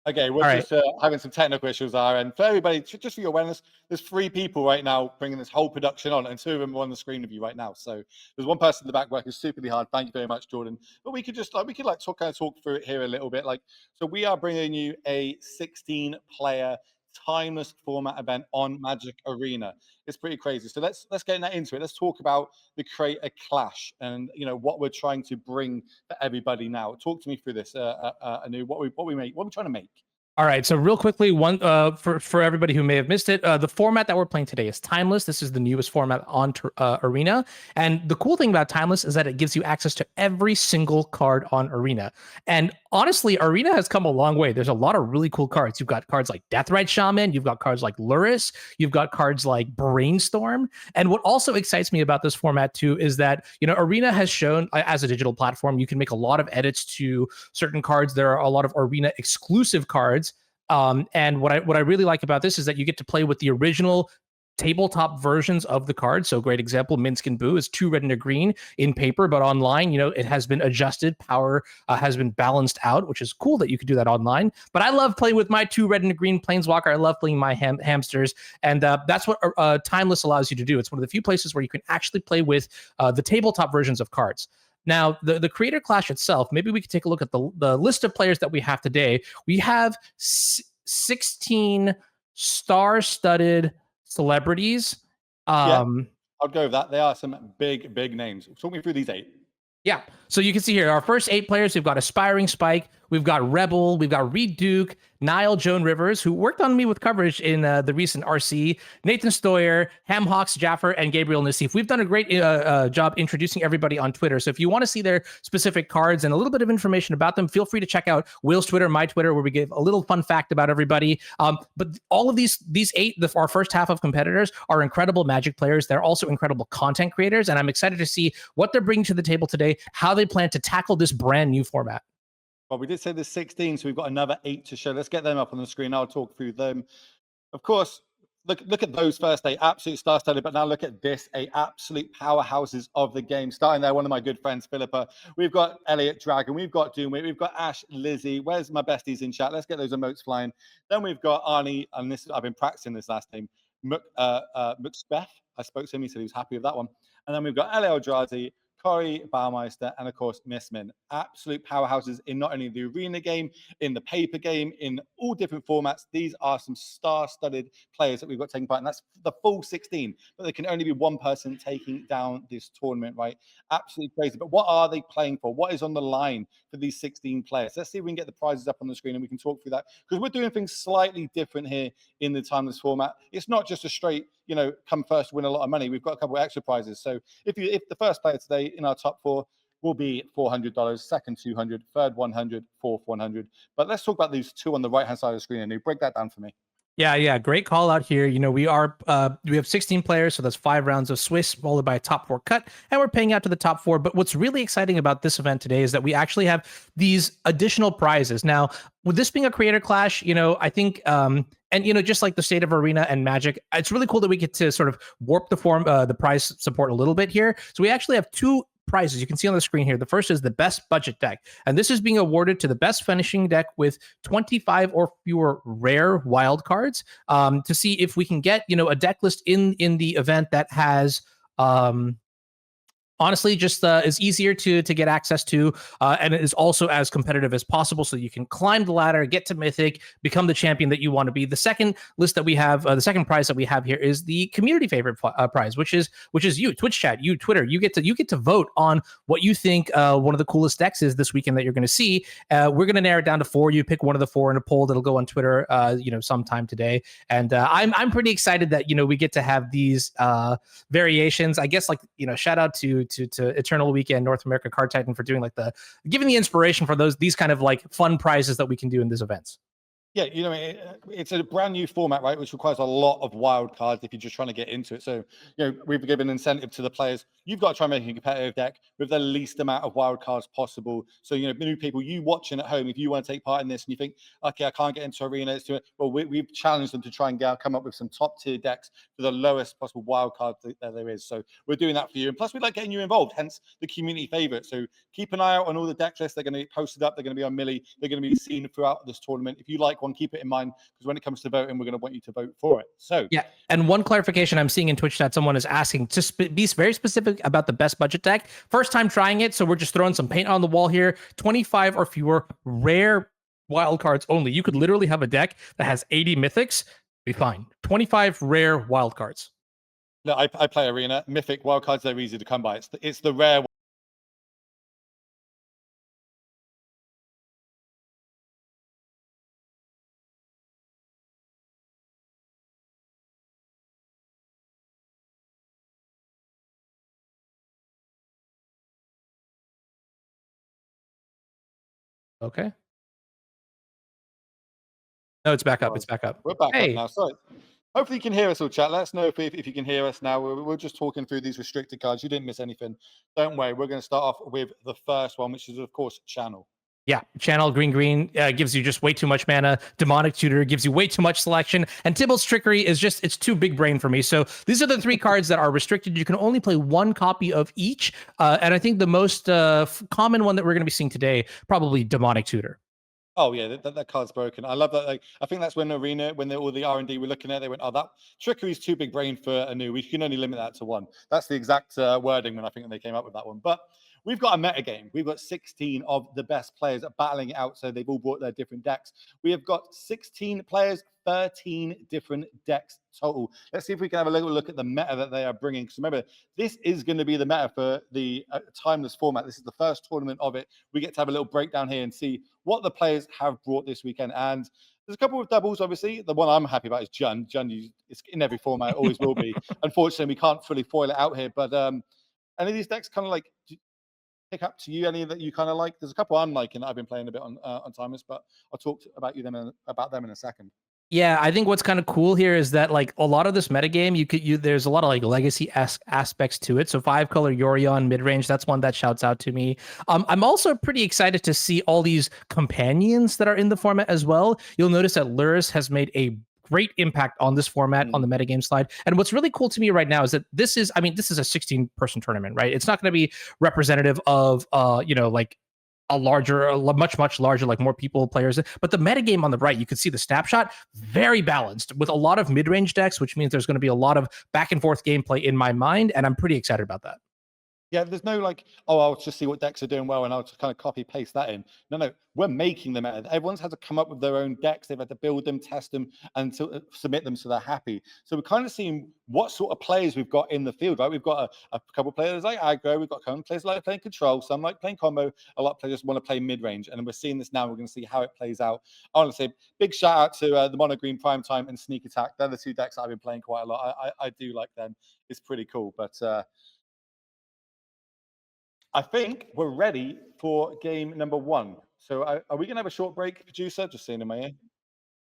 Okay, we're All right. just having some technical issues there. And for everybody, just for your awareness, there's 3 people right now bringing this whole production on, and 2 of them are on the screen with you right now. So there's one person in the back working superly hard. Thank you very much, Jordan. But we could just talk through it here a little bit. So we are bringing you a 16-player timeless format event on Magic Arena. It's pretty crazy. So let's get into it. Let's talk about the Creator Clash and what we're trying to bring for everybody now. Talk to me through this, Anu. What we make, what we're trying to make. All right, so real quickly, one for everybody who may have missed it, the format that we're playing today is Timeless. This is the newest format on Arena, and the cool thing about Timeless is that it gives you access to every single card on Arena. And honestly, Arena has come a long way. There's a lot of really cool cards. You've got cards like Deathrite Shaman, you've got cards like Luris, you've got cards like Brainstorm. And what also excites me about this format too is that Arena has shown as a digital platform you can make a lot of edits to certain cards. There are a lot of Arena exclusive cards. And what I really like about this is that you get to play with the original tabletop versions of the cards. So great example, Minsk and Boo is 2 red and a green in paper, but online, it has been adjusted. Power has been balanced out, which is cool that you could do that online. But I love playing with my 2 red and a green Planeswalker. I love playing my hamsters. And that's what Timeless allows you to do. It's one of the few places where you can actually play with the tabletop versions of cards. Now, the Creator Clash itself, maybe we could take a look at the list of players that we have today. We have 16 star-studded celebrities. Yeah, I'll go with that. They are some big names. Talk me through these 8. Yeah, so you can see here, our first 8 players, we've got Aspiring Spike, we've got Rebel, we've got Reed Duke, Niall Joan Rivers, who worked on me with coverage in the recent RC, Nathan Stoyer, Ham Hawks Jaffer, and Gabriel Nassif. We've done a great job introducing everybody on Twitter. So if you want to see their specific cards and a little bit of information about them, feel free to check out Will's Twitter, my Twitter, where we give a little fun fact about everybody. But all of these 8, our first half of competitors, are incredible Magic players. They're also incredible content creators, and I'm excited to see what they're bringing to the table today, how they plan to tackle this brand new format. Well, we did say there's 16, so we've got another 8 to show. Let's get them up on the screen. I'll talk through them. Of course, look at those first 8, absolute star-studded, but now look at this, 8 absolute powerhouses of the game. Starting there, one of my good friends, Philippa. We've got Elliot Dragon, we've got Doomwit, we've got Ash, Lizzie. Where's my besties in chat? Let's get those emotes flying. Then we've got Arnie, and this I've been practicing this last name, Muxbeth. I spoke to him, he said he was happy with that one. And then we've got Ellie Eldrazi, Corey Baumeister, and of course Missmin. Absolute powerhouses in not only the arena game, in the paper game, in all different formats. These are some star-studded players that we've got taking part, and that's the full 16. But there can only be one person taking down this tournament, right? Absolutely crazy. But what are they playing for? What is on the line for these 16 players? Let's see if we can get the prizes up on the screen and we can talk through that, because we're doing things slightly different here in the Timeless format. It's not just a straight, come first, win a lot of money. We've got a couple of extra prizes. So if the first player today in our top 4 will be $400, second $200, third $100, fourth $100. But let's talk about these 2 on the right hand side of the screen, and you break that down for me. Yeah, great call out here. We have 16 players, so that's 5 rounds of Swiss followed by a top 4 cut, and we're paying out to the top 4. But what's really exciting about this event today is that we actually have these additional prizes. Now, with this being a Creator Clash, I think and just like the state of Arena and Magic, it's really cool that we get to sort of warp the prize support a little bit here. So we actually have 2 prizes you can see on the screen here. The first is the best budget deck, and this is being awarded to the best finishing deck with 25 or fewer rare wild cards, to see if we can get a deck list in the event that has honestly just is easier to get access to, and it is also as competitive as possible, so you can climb the ladder, get to Mythic, become the champion that you want to be. The second list that we have, the second prize that we have here, is the community favorite prize, which is you, Twitch chat, you, Twitter. You get to vote on what you think one of the coolest decks is this weekend that you're going to see. We're going to narrow it down to 4. You pick one of the 4 in a poll that'll go on Twitter sometime today, and I'm pretty excited that we get to have these variations. I guess shout out to Eternal Weekend, North America Card Titan, for doing giving the inspiration for these kind of fun prizes that we can do in these events. Yeah, it's a brand new format, right? Which requires a lot of wild cards if you're just trying to get into it. So, we've given incentive to the players. You've got to try and make a competitive deck with the least amount of wild cards possible. So, new people, you watching at home, if you want to take part in this and you think, okay, I can't get into arena, well, we've challenged them to try and come up with some top tier decks for the lowest possible wild card that there is. So we're doing that for you. And plus, we like getting you involved, hence the community favorite. So keep an eye out on all the deck lists. They're going to be posted up. They're going to be on Millie. They're going to be seen throughout this tournament. If you like one, keep it in mind, because when it comes to voting, we're going to want you to vote for it. So yeah, and one clarification I'm seeing in Twitch chat, someone is asking to be very specific about the best budget deck. First time trying it, so we're just throwing some paint on the wall here. 25 or fewer rare wild cards only. You could literally have a deck that has 80 mythics, be fine. 25 rare wild cards. No, I play arena. Mythic wild cards, they're easy to come by. It's the rare. Okay. No, it's back up. It's back up. We're back up Hey. now. So hopefully you can hear us all, chat. Let us know if you can hear us now. We're just talking through these restricted cards. You didn't miss anything. Don't worry. We're going to start off with the first one, which is, of course, Channel. Yeah, Channel green gives you just way too much mana. Demonic Tutor gives you way too much selection. And Tybalt's Trickery is just, it's too big brain for me. So these are the three cards that are restricted. You can only play one copy of each. And I think the most common one that we're going to be seeing today, probably Demonic Tutor. Oh yeah, that card's broken. I love that. Like, I think that's when arena, when all the R&D were looking at it, they went, "Oh, that Trickery is too big brain for a new. We can only limit that to one." That's the exact wording when I think they came up with that one. But we've got a meta game. We've got 16 of the best players battling it out, so they've all brought their different decks. We have got 16 players, 13 different decks total. Let's see if we can have a little look at the meta that they are bringing. Because remember, this is going to be the meta for the timeless format. This is the first tournament of it. We get to have a little breakdown here and see what the players have brought this weekend. And there's a couple of doubles, obviously. The one I'm happy about is Jun. Jun is in every format, always will be. Unfortunately, we can't fully foil it out here. But any of these decks kind of like pick up to you, any that you kind of like? There's a couple I'm liking that I've been playing a bit on Timeless, but I'll talk about them in a second. Yeah, I think what's kind of cool here is that like a lot of this metagame, there's a lot of like legacy aspects to it. So 5-color Yorion midrange, that's one that shouts out to me. I'm also pretty excited to see all these companions that are in the format as well. You'll notice that Luris has made a great impact on this format on the metagame slide. And what's really cool to me right now is that this is a 16-person tournament, right? It's not going to be representative of like much larger, like more people, players. But the metagame on the right, you can see the snapshot, very balanced with a lot of mid-range decks, which means there's going to be a lot of back and forth gameplay in my mind, and I'm pretty excited about that. Yeah, there's no like, oh, I'll just see what decks are doing well and I'll just kind of copy paste that in. No, we're making them. Everyone's had to come up with their own decks. They've had to build them, test them, and submit them so they're happy. So we're kind of seeing what sort of players we've got in the field, right? We've got a couple of players like aggro. We've got a couple of players like playing control. Some like playing combo. A lot of players want to play mid range, and we're seeing this now. We're going to see how it plays out. I want to say big shout out to the Mono Green Prime Time and Sneak Attack. They're the two decks that I've been playing quite a lot. I do like them. It's pretty cool, but. I think we're ready for game number one. So are we going to have a short break, producer? Just seeing in my ear.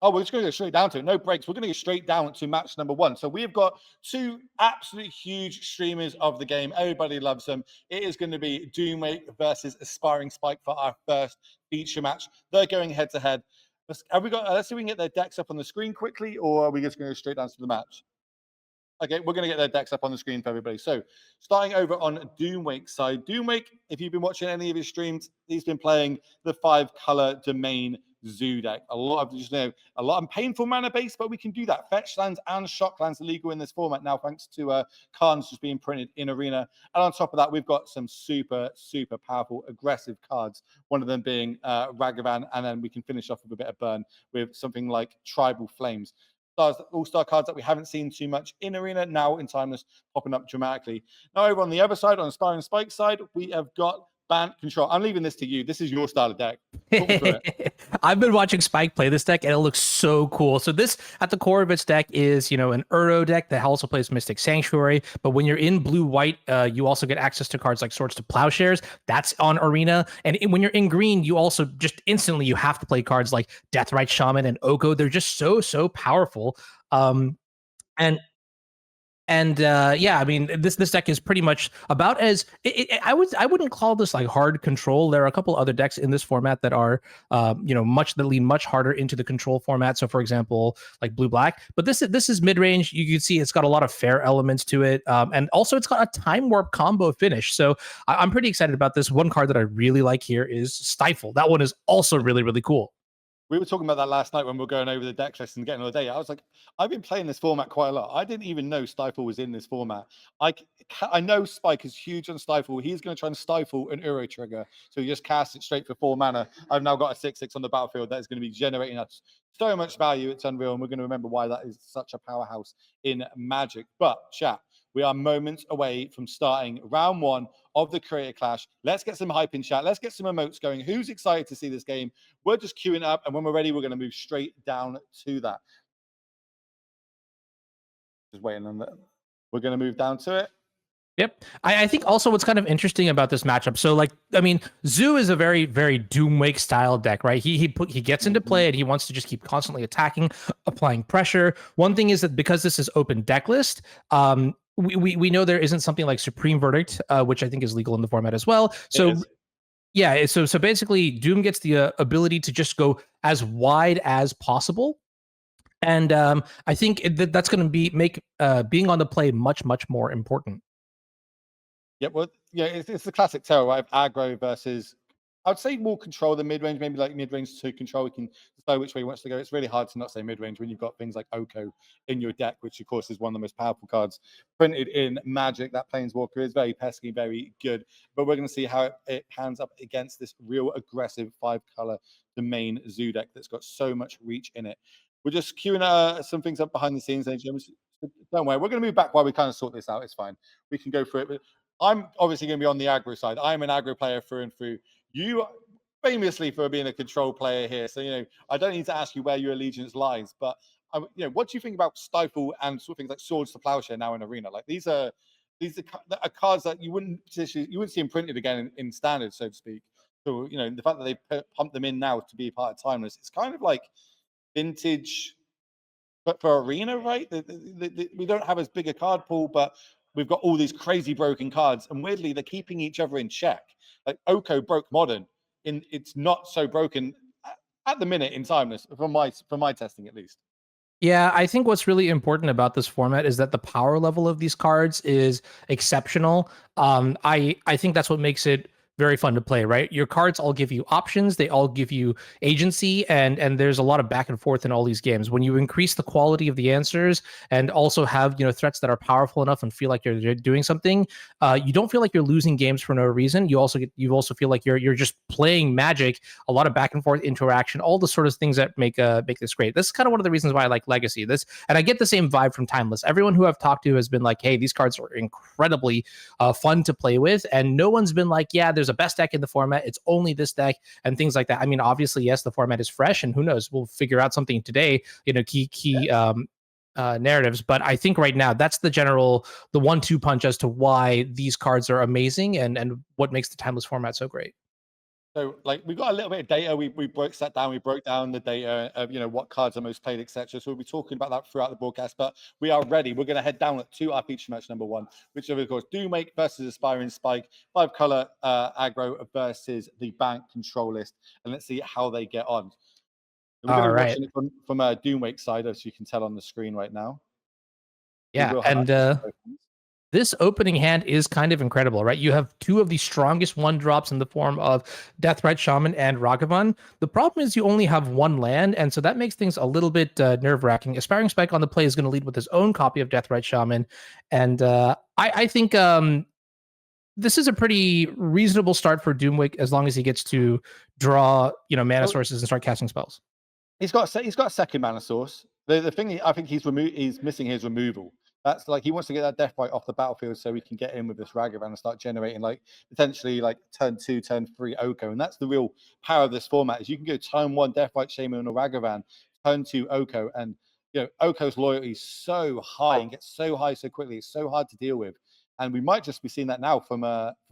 Oh, we're just going to go straight down to it. No breaks. We're going to go straight down to match number one. So we have got two absolute huge streamers of the game. Everybody loves them. It is going to be Doomwake versus Aspiring Spike for our first feature match. They're going head to head. Let's see if we can get their decks up on the screen quickly, or are we just going to go straight down to the match? Okay, we're going to get their decks up on the screen for everybody. So, starting over on Doomwake's side. Doomwake, if you've been watching any of his streams, he's been playing the 5-color domain Zoo deck. A lot of painful mana base, but we can do that. Fetch lands and shock lands are legal in this format now, thanks to cards just being printed in Arena. And on top of that, we've got some super, super powerful, aggressive cards. One of them being Ragavan, and then we can finish off with a bit of burn with something like Tribal Flames. All-star cards that we haven't seen too much in Arena, now in Timeless popping up dramatically. Now over on the other side, on Aspiring Spike's side, we have got Bant control. I'm leaving this to you. This is your style of deck. Talk me through it. I've been watching Spike play this deck, and it looks so cool. So this, at the core of its deck, is an Uro deck that also plays Mystic Sanctuary. But when you're in blue-white, you also get access to cards like Swords to Plowshares. That's on Arena. And when you're in green, you also just instantly you have to play cards like Deathrite Shaman and Oko. They're just so powerful. And yeah, I mean, this deck is pretty much about as I wouldn't call this like hard control. There are a couple other decks in this format that are that lean much harder into the control format. So for example, like blue black. But this is mid range. You can see it's got a lot of fair elements to it, and also it's got a time warp combo finish. So I'm pretty excited about this. One card that I really like here is Stifle. That one is also really cool. We were talking about that last night when we were going over the deck list and getting all the data. I was like, I've been playing this format quite a lot. I didn't even know Stifle was in this format. I know Spike is huge on Stifle. He's going to try and stifle an Uro trigger. So he just casts it straight for 4 mana. I've now got a 6/6 on the battlefield that is going to be generating us so much value. It's unreal. And we're going to remember why that is such a powerhouse in Magic. But chat, we are moments away from starting round 1 of the Creator Clash. Let's get some hype in chat. Let's get some emotes going. Who's excited to see this game? We're just queuing up, and when we're ready, we're going to move straight down to that. Just waiting on that. We're going to move down to it. Yep. I think also what's kind of interesting about this matchup. So like, I mean, Zoo is a very Doomwake style deck, right? He gets into play and he wants to just keep constantly attacking, applying pressure. One thing is that because this is open deck list, we know there isn't something like Supreme Verdict, which I think is legal in the format as well. So yeah, so basically Doom gets the ability to just go as wide as possible. And I think that's going to make being on the play much more important. Yeah, well, yeah, it's the classic tale, right? Aggro versus, I would say more control than mid range, maybe like mid range to control. We can decide which way he wants to go. It's really hard to not say mid range when you've got things like Oko in your deck, which of course is one of the most powerful cards printed in Magic. That Planeswalker is very pesky, very good. But we're going to see how it hands up against this real aggressive 5-color domain Zoo deck that's got so much reach in it. We're just queuing some things up behind the scenes. Don't worry, we're going to move back while we kind of sort this out. It's fine. We can go through it. But I'm obviously going to be on the aggro side. I'm an aggro player through and through. You famously for being a control player here. So, I don't need to ask you where your allegiance lies. But, what do you think about Stifle and sort of things like Swords to Plowshare now in Arena? Like these are cards that you wouldn't see them printed again in standard, so to speak. So, the fact that they pumped them in now to be part of Timeless, it's kind of like vintage, but for Arena, right? We don't have as big a card pool, but we've got all these crazy broken cards, and weirdly, they're keeping each other in check. Like Oko broke Modern, it's not so broken at the minute in Timeless, from my testing at least. Yeah, I think what's really important about this format is that the power level of these cards is exceptional. I think that's what makes it very fun to play, right? Your cards all give you options, they all give you agency, and there's a lot of back and forth in all these games. When you increase the quality of the answers and also have threats that are powerful enough and feel like you're doing something, you don't feel like you're losing games for no reason. You also feel like you're just playing Magic, a lot of back and forth interaction, all the sort of things that make this great. This is kind of one of the reasons why I like Legacy. And I get the same vibe from Timeless. Everyone who I've talked to has been like, hey, these cards are incredibly fun to play with, and no one's been like, yeah, there's a best deck in the format, it's only this deck, and things like that. I mean, obviously, yes, the format is fresh, and who knows, we'll figure out something today, key narratives. But I think right now that's the 1-2 punch as to why these cards are amazing and what makes the Timeless format so great. So, like, we got a little bit of data. We broke that down. We broke down the data of what cards are most played, etc. So we'll be talking about that throughout the broadcast. But we are ready. We're going to head down to our feature match number 1, which is of course Doomwake versus Aspiring Spike, 5-color aggro versus the Bant control list, and let's see how they get on. We're going to be watching it from a Doomwake side, as you can tell on the screen right now. Yeah, and this opening hand is kind of incredible, right? You have 2 of the strongest 1-drops in the form of Deathrite Shaman and Ragavan. The problem is you only have 1 land, and so that makes things a little bit nerve-wracking. Aspiring Spike on the play is going to lead with his own copy of Deathrite Shaman, and I think this is a pretty reasonable start for Doomwake as long as he gets to draw, mana sources and start casting spells. He's got a second mana source. The thing I think he's missing his removal. That's like he wants to get that death right off the battlefield so we can get in with this Ragavan and start generating like potentially like turn 2, turn 3 Oko. And that's the real power of this format is you can go turn 1 death right Shaman or Ragavan, turn 2 Oko, and Oko's loyalty is so high and gets so high so quickly. It's so hard to deal with. And we might just be seeing that now from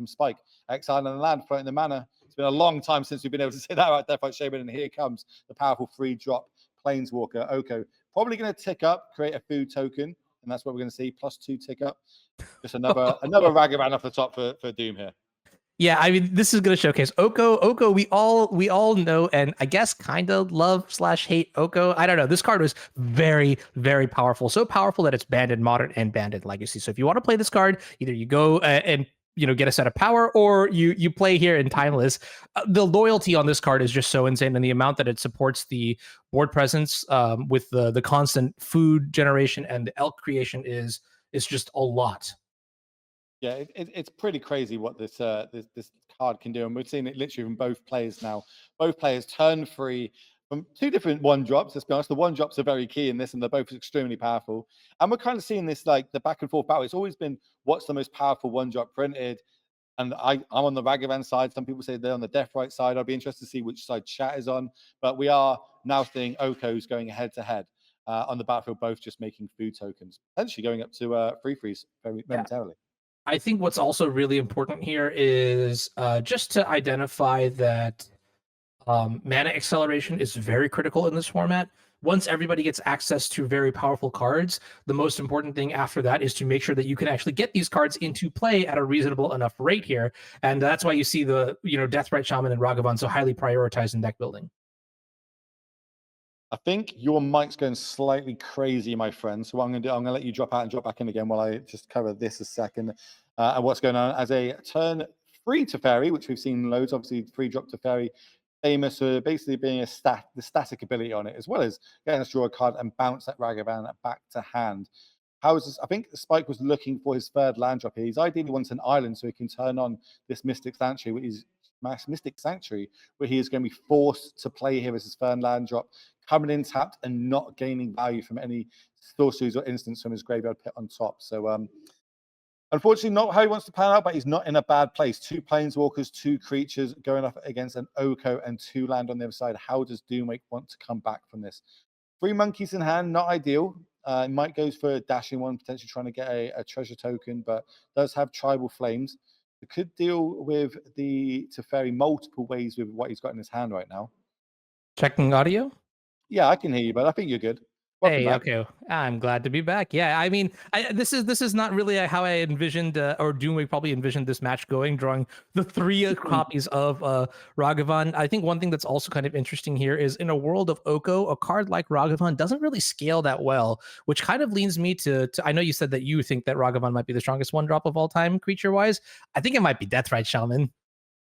Spike. Exile and the land, floating the mana. It's been a long time since we've been able to say that about Deathlight Shaman, and here comes the powerful free drop Planeswalker Oko. Probably going to tick up, create a food token, and that's what we're going to see. +2 tick up. Just another Ragavan off the top for Doom here. Yeah, I mean, this is going to showcase Oko. Oko, we all know, and I guess kind of love/hate Oko. I don't know. This card was very, very powerful. So powerful that it's banned in Modern and banned in Legacy. So if you want to play this card, either you go and get a set of power, or you play here in Timeless. The loyalty on this card is just so insane, and the amount that it supports the board presence with the constant food generation and the elk creation is just a lot. Yeah, it's pretty crazy what this card can do, and we've seen it literally from both players now. Both players turn free from 2 different 1-drops. Let's be honest, the 1-drops are very key in this, and they're both extremely powerful. And we're kind of seeing this like the back and forth battle. It's always been what's the most powerful 1-drop printed, and I'm on the Ragavan side. Some people say they're on the Death Right side. I'll be interested to see which side chat is on, but we are now seeing Okos going head to head on the battlefield, both just making food tokens, potentially going up to free freeze very momentarily. I think what's also really important here is just to identify that mana acceleration is very critical in this format. Once everybody gets access to very powerful cards, the most important thing after that is to make sure that you can actually get these cards into play at a reasonable enough rate here. And that's why you see the Deathrite Shaman and Ragavan so highly prioritized in deck building. I think your mic's going slightly crazy, my friend. So what I'm going to do, I'm going to let you drop out and drop back in again while I just cover this a second. And what's going on as a turn free Teferi, which we've seen loads, obviously free drop Teferi, famous for basically being the static ability on it, as well as getting us draw a card and bounce that Ragavan back to hand. How is this? I think Spike was looking for his 3rd land drop here. He's ideally wants an island so he can turn on this Mystic Sanctuary, which is Mystic Sanctuary, where he is going to be forced to play here as his 3rd land drop, coming in tapped and not gaining value from any sorceries or instants from his graveyard pit on top. So unfortunately, not how he wants to pan out, but he's not in a bad place. 2 planeswalkers, 2 creatures going up against an Oko and 2 land on the other side. How does Doomwake want to come back from this? 3 monkeys in hand, not ideal. It might go for a dashing one, potentially trying to get a treasure token, but does have tribal flames. It could deal with the Teferi multiple ways with what he's got in his hand right now. Checking audio. Yeah, I can hear you, but I think you're good. Welcome Hey, back. okay. I'm glad to be back. Yeah, I mean, this is not really how I envisioned, or Doomway probably envisioned this match going, drawing the 3 copies of Ragavan. I think one thing that's also kind of interesting here is in a world of Oko, a card like Ragavan doesn't really scale that well, which kind of leans me to I know you said that you think that Ragavan might be the strongest 1-drop of all time, creature-wise. I think it might be Deathrite Shaman.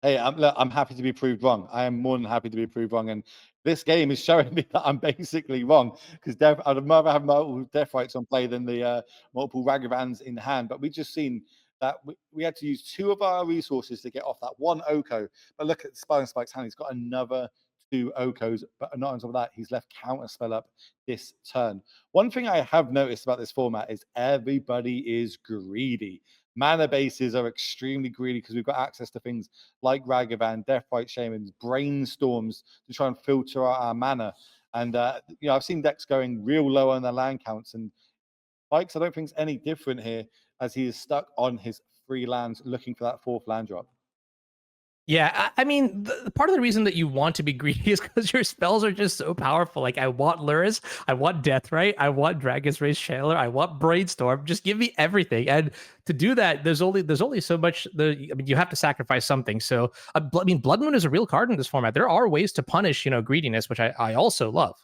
Hey, I'm happy to be proved wrong. I am more than happy to be proved wrong. And this game is showing me that I'm basically wrong because I'd rather have multiple Death Rights on play than the multiple Ragavans in hand. But we just seen that we had to use 2 of our resources to get off that 1 Oko. But look at Spike's hand. He's got another 2 Okos, but not on top of that, he's left counter spell up this turn. One thing I have noticed about this format is everybody is greedy. Mana bases are extremely greedy because we've got access to things like Ragavan, Deathrite Shamans, brainstorms to try and filter out our mana. And I've seen decks going real low on their land counts, and Spikes I don't think is any different here as he is stuck on his 3 lands looking for that 4th land drop. Yeah, I mean, the part of the reason that you want to be greedy is because your spells are just so powerful. Like, I want Luris, I want Deathrite, I want Dragon's Race Channeler, I want Brainstorm. Just give me everything. And to do that, there's only so much. You have to sacrifice something. So, Blood Moon is a real card in this format. There are ways to punish, greediness, which I also love.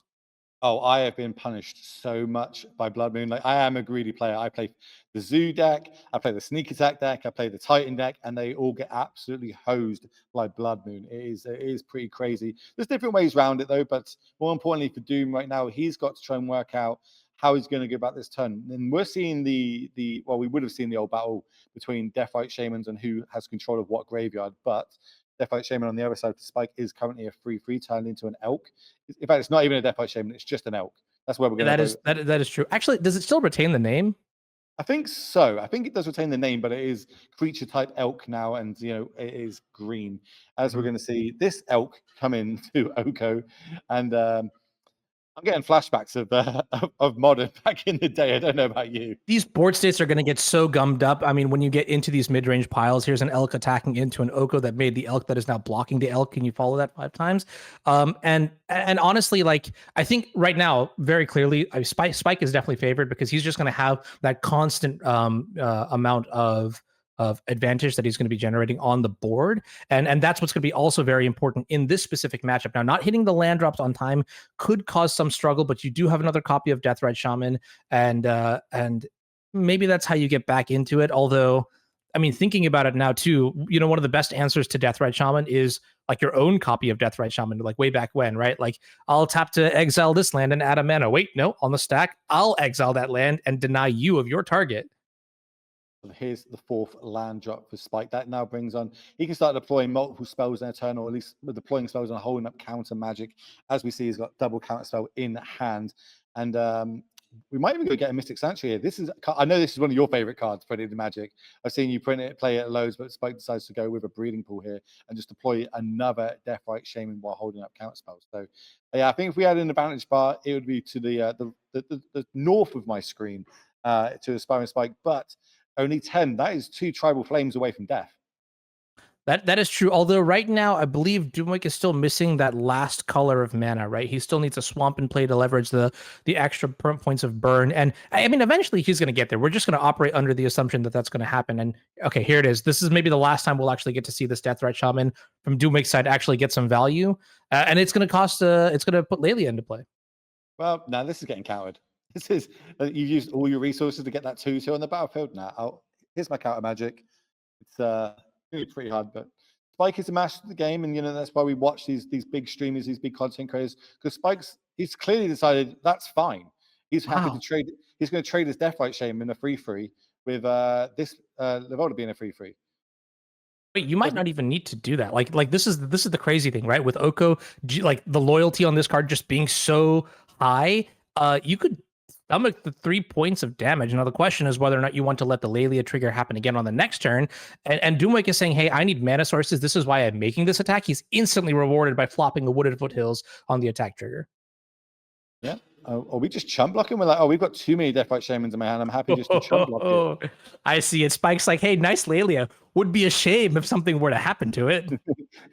Oh, I have been punished so much by Blood Moon. Like, I am a greedy player. I play the Zoo deck, I play the Sneak Attack deck, I play the Titan deck, and they all get absolutely hosed by Blood Moon. It is pretty crazy. There's different ways around it though, but more importantly for Doom right now, he's got to try and work out how he's going to go about this turn. And we're seeing we would have seen the old battle between Deathrite Shamans and who has control of what graveyard, but Deathrite Shaman on the other side for Spike is currently a 3/3 turned into an elk. In fact, it's not even a Deathrite Shaman, it's just an elk. That's where we're going to That is true. Actually, does it still retain the name? I think so. I think it does retain the name, but it is creature type elk now, and it is green. As we're Mhm. going to see this elk come into Oko, and I'm getting flashbacks of modern back in the day. I don't know about you. These board states are going to get so gummed up. I mean, when you get into these mid-range piles, here's an elk attacking into an Oko that made the elk that is now blocking the elk. Can you follow that 5 times? And honestly, like I think right now, very clearly, Spike is definitely favored because he's just going to have that constant amount of advantage that he's going to be generating on the board, and that's what's going to be also very important in this specific matchup. Now, not hitting the land drops on time could cause some struggle, but you do have another copy of Deathrite Shaman, and maybe that's how you get back into it. Although, I mean, thinking about it now too, one of the best answers to Deathrite Shaman is like your own copy of Deathrite Shaman, like way back when, right? Like, I'll tap to exile this land and add a mana. Wait, no, on the stack, I'll exile that land and deny you of your target. Here's the 4th land drop for Spike. That now brings on, he can start deploying multiple spells in a turn, or at least with deploying spells and holding up counter magic. As we see, he's got double counter spell in hand. And we might even go get a Mystic Sanctuary here. I know this is one of your favorite cards, put it in Magic. I've seen you play it loads, but Spike decides to go with a Breeding Pool here and just deploy another Deathrite Shaman while holding up counter spells. So yeah, I think if we had an advantage bar, it would be to the north of my screen to Aspiring Spike, but only 10. That is 2 tribal flames away from death. That is true. Although right now, I believe Doomwick is still missing that last color of mana, right? He still needs a swamp in play to leverage the extra points of burn. And I mean, eventually he's going to get there. We're just going to operate under the assumption that that's going to happen. And okay, here it is. This is maybe the last time we'll actually get to see this Deathrite Shaman from Doomwick's side actually get some value. And it's going to cost, it's going to put Lelia into play. Well, now this is getting countered. This is, you've used all your resources to get that 2/2 on the battlefield. Now, here's my counter magic. It's really pretty hard, but Spike is a master of the game, and that's why we watch these big streamers, these big content creators, because he's clearly decided that's fine. He's happy to trade. He's going to trade his Deathrite Shaman in a free with this Levolta being a free. Wait, you might not even need to do that. Like this is the crazy thing, right? With Oko, like the loyalty on this card just being so high, you could stomach the 3 points of damage. Now the question is whether or not you want to let the Lelia trigger happen again on the next turn. And Doomwick is saying, "Hey, I need mana sources. This is why I'm making this attack." He's instantly rewarded by flopping a Wooded Foothills on the attack trigger. Yeah. Or we just chump block him. We're like, oh, we've got too many Deathrite Shamans in my hand. I'm happy just to chump block it. I see it. Spike's like, "Hey, nice Lelia. Would be a shame if something were to happen to it."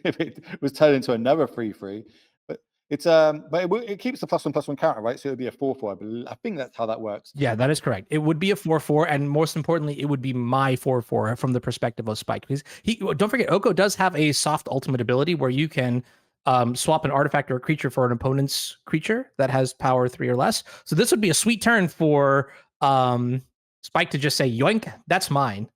If it was turned into another 3/3, but it's but it keeps the +1/+1 counter, right? So it would be a 4/4. I think that's how that works. Yeah, that is correct. It would be a 4/4, and most importantly, it would be my 4/4 from the perspective of Spike. Because he don't forget, Oko does have a soft ultimate ability where you can swap an artifact or a creature for an opponent's creature that has power 3 or less. So this would be a sweet turn for Spike to just say, "Yoink, that's mine."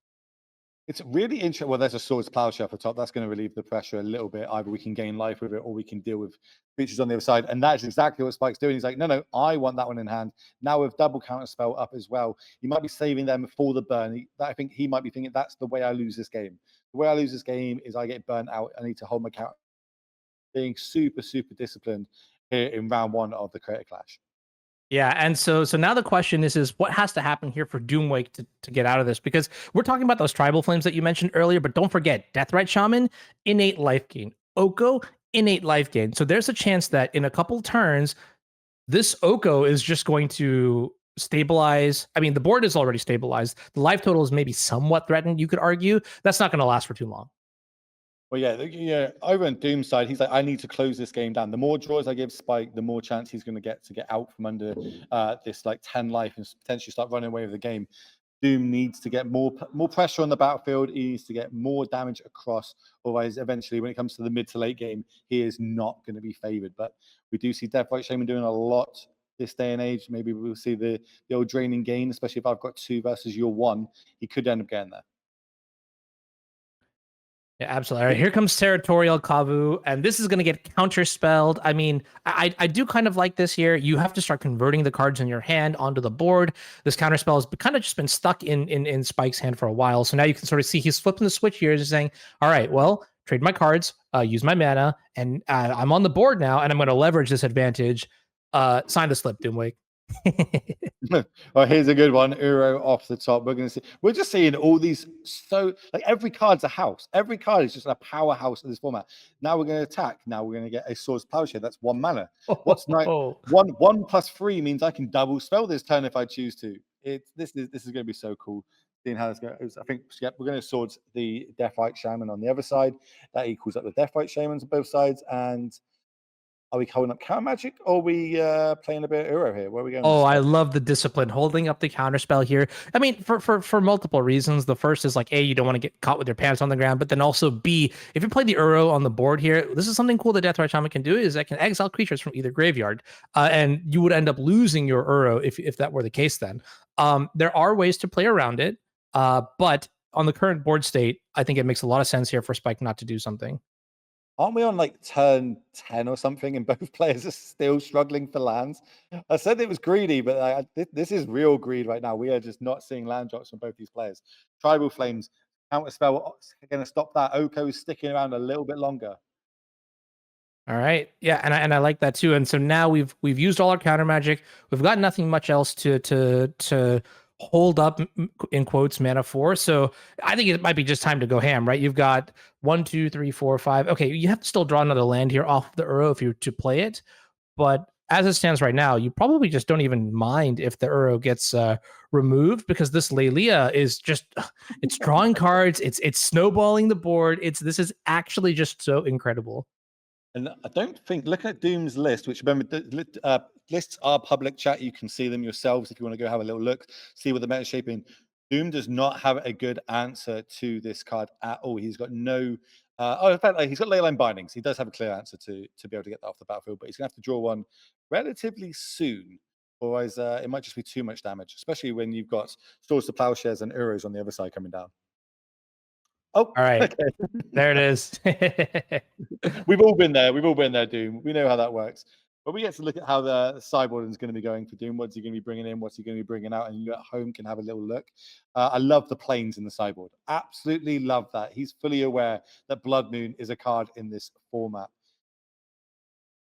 It's really interesting. Well, there's a Swords Plowshare up the top. That's going to relieve the pressure a little bit. Either we can gain life with it, or we can deal with creatures on the other side. And that's exactly what Spike's doing. He's like, no, I want that one in hand. Now with double counter spell up as well, you might be saving them for the burn. I think he might be thinking that's the way I lose this game. The way I lose this game is I get burnt out. I need to hold my counter. Being super, super disciplined here in round 1 of the Creator Clash. Yeah, and so now the question is what has to happen here for Doomwake to get out of this? Because we're talking about those tribal flames that you mentioned earlier, but don't forget, Deathrite Shaman, innate life gain. Oko, innate life gain. So there's a chance that in a couple turns, this Oko is just going to stabilize. I mean, the board is already stabilized. The life total is maybe somewhat threatened, you could argue. That's not going to last for too long. Well, yeah. Over on Doom's side, he's like, I need to close this game down. The more draws I give Spike, the more chance he's going to get out from under this like 10 life and potentially start running away with the game. Doom needs to get more pressure on the battlefield. He needs to get more damage across. Otherwise, eventually, when it comes to the mid to late game, he is not going to be favored. But we do see Deathrite Shaman doing a lot this day and age. Maybe we'll see the old draining gain, especially if I've got 2 versus your 1. He could end up getting there. Yeah, absolutely. All right, here comes Territorial Kavu, and this is going to get counterspelled. I mean, I do kind of like this here. You have to start converting the cards in your hand onto the board. This counterspell has kind of just been stuck in Spike's hand for a while. So now you can sort of see he's flipping the switch here, just saying, all right, well, trade my cards, use my mana, and I'm on the board now, and I'm going to leverage this advantage. Sign the slip, Doomwake. Well, here's a good one. Euro off the top. We're going to see. We're just seeing all these. So, like, every card's a house. Every card is just a powerhouse in this format. Now we're going to attack. Now we're going to get a Swords Plowshare. That's 1 mana. What's nice? Oh, 1+3 means I can double spell this turn if I choose to. This is going to be so cool. Seeing how this goes. I think we're going to swords the Deathrite Shaman on the other side. That equals up the Deathrite Shamans on both sides. And are we holding up counter magic, or are we playing a bit of Euro here? Where are we going? Oh, I love the discipline holding up the counterspell here. I mean, for multiple reasons. The first is like, A, you don't want to get caught with your pants on the ground, but then also B, if you play the Uro on the board here, this is something cool that Deathrite Shaman can do, is that can exile creatures from either graveyard. And you would end up losing your Uro if that were the case then. There are ways to play around it, but on the current board state, I think it makes a lot of sense here for Spike not to do something. Aren't we on like turn 10 or something, and both players are still struggling for lands? I said it was greedy, but this is real greed right now. We are just not seeing land drops from both these players. Tribal Flames, counter spell, going to stop that. Oko is sticking around a little bit longer. All right. Yeah, and I like that too. And so now we've used all our counter magic. We've got nothing much else to hold up in quotes mana for. So I think it might be just time to go ham, right? You've got 1, 2, 3, 4, 5. Okay, you have to still draw another land here off the Uro if you're to play it. But as it stands right now, you probably just don't even mind if the Uro gets removed, because this Lelia is just it's drawing cards, it's snowballing the board. This is actually just so incredible. And I don't think, looking at Doom's list, which remember, lists are public chat. You can see them yourselves if you want to go have a little look, see what the meta shaping. Doom does not have a good answer to this card at all. He's got no. In fact, he's got Leyline Bindings. He does have a clear answer to be able to get that off the battlefield, but he's going to have to draw one relatively soon. Otherwise, it might just be too much damage, especially when you've got Swords to Plowshares and Euros on the other side coming down. Oh, all right. Okay. There it is. We've all been there. We've all been there, Doom. We know how that works. But we get to look at how the sideboard is going to be going for Doom. What's he going to be bringing in? What's he going to be bringing out? And you at home can have a little look. I love the planes in the sideboard. Absolutely love that. He's fully aware that Blood Moon is a card in this format.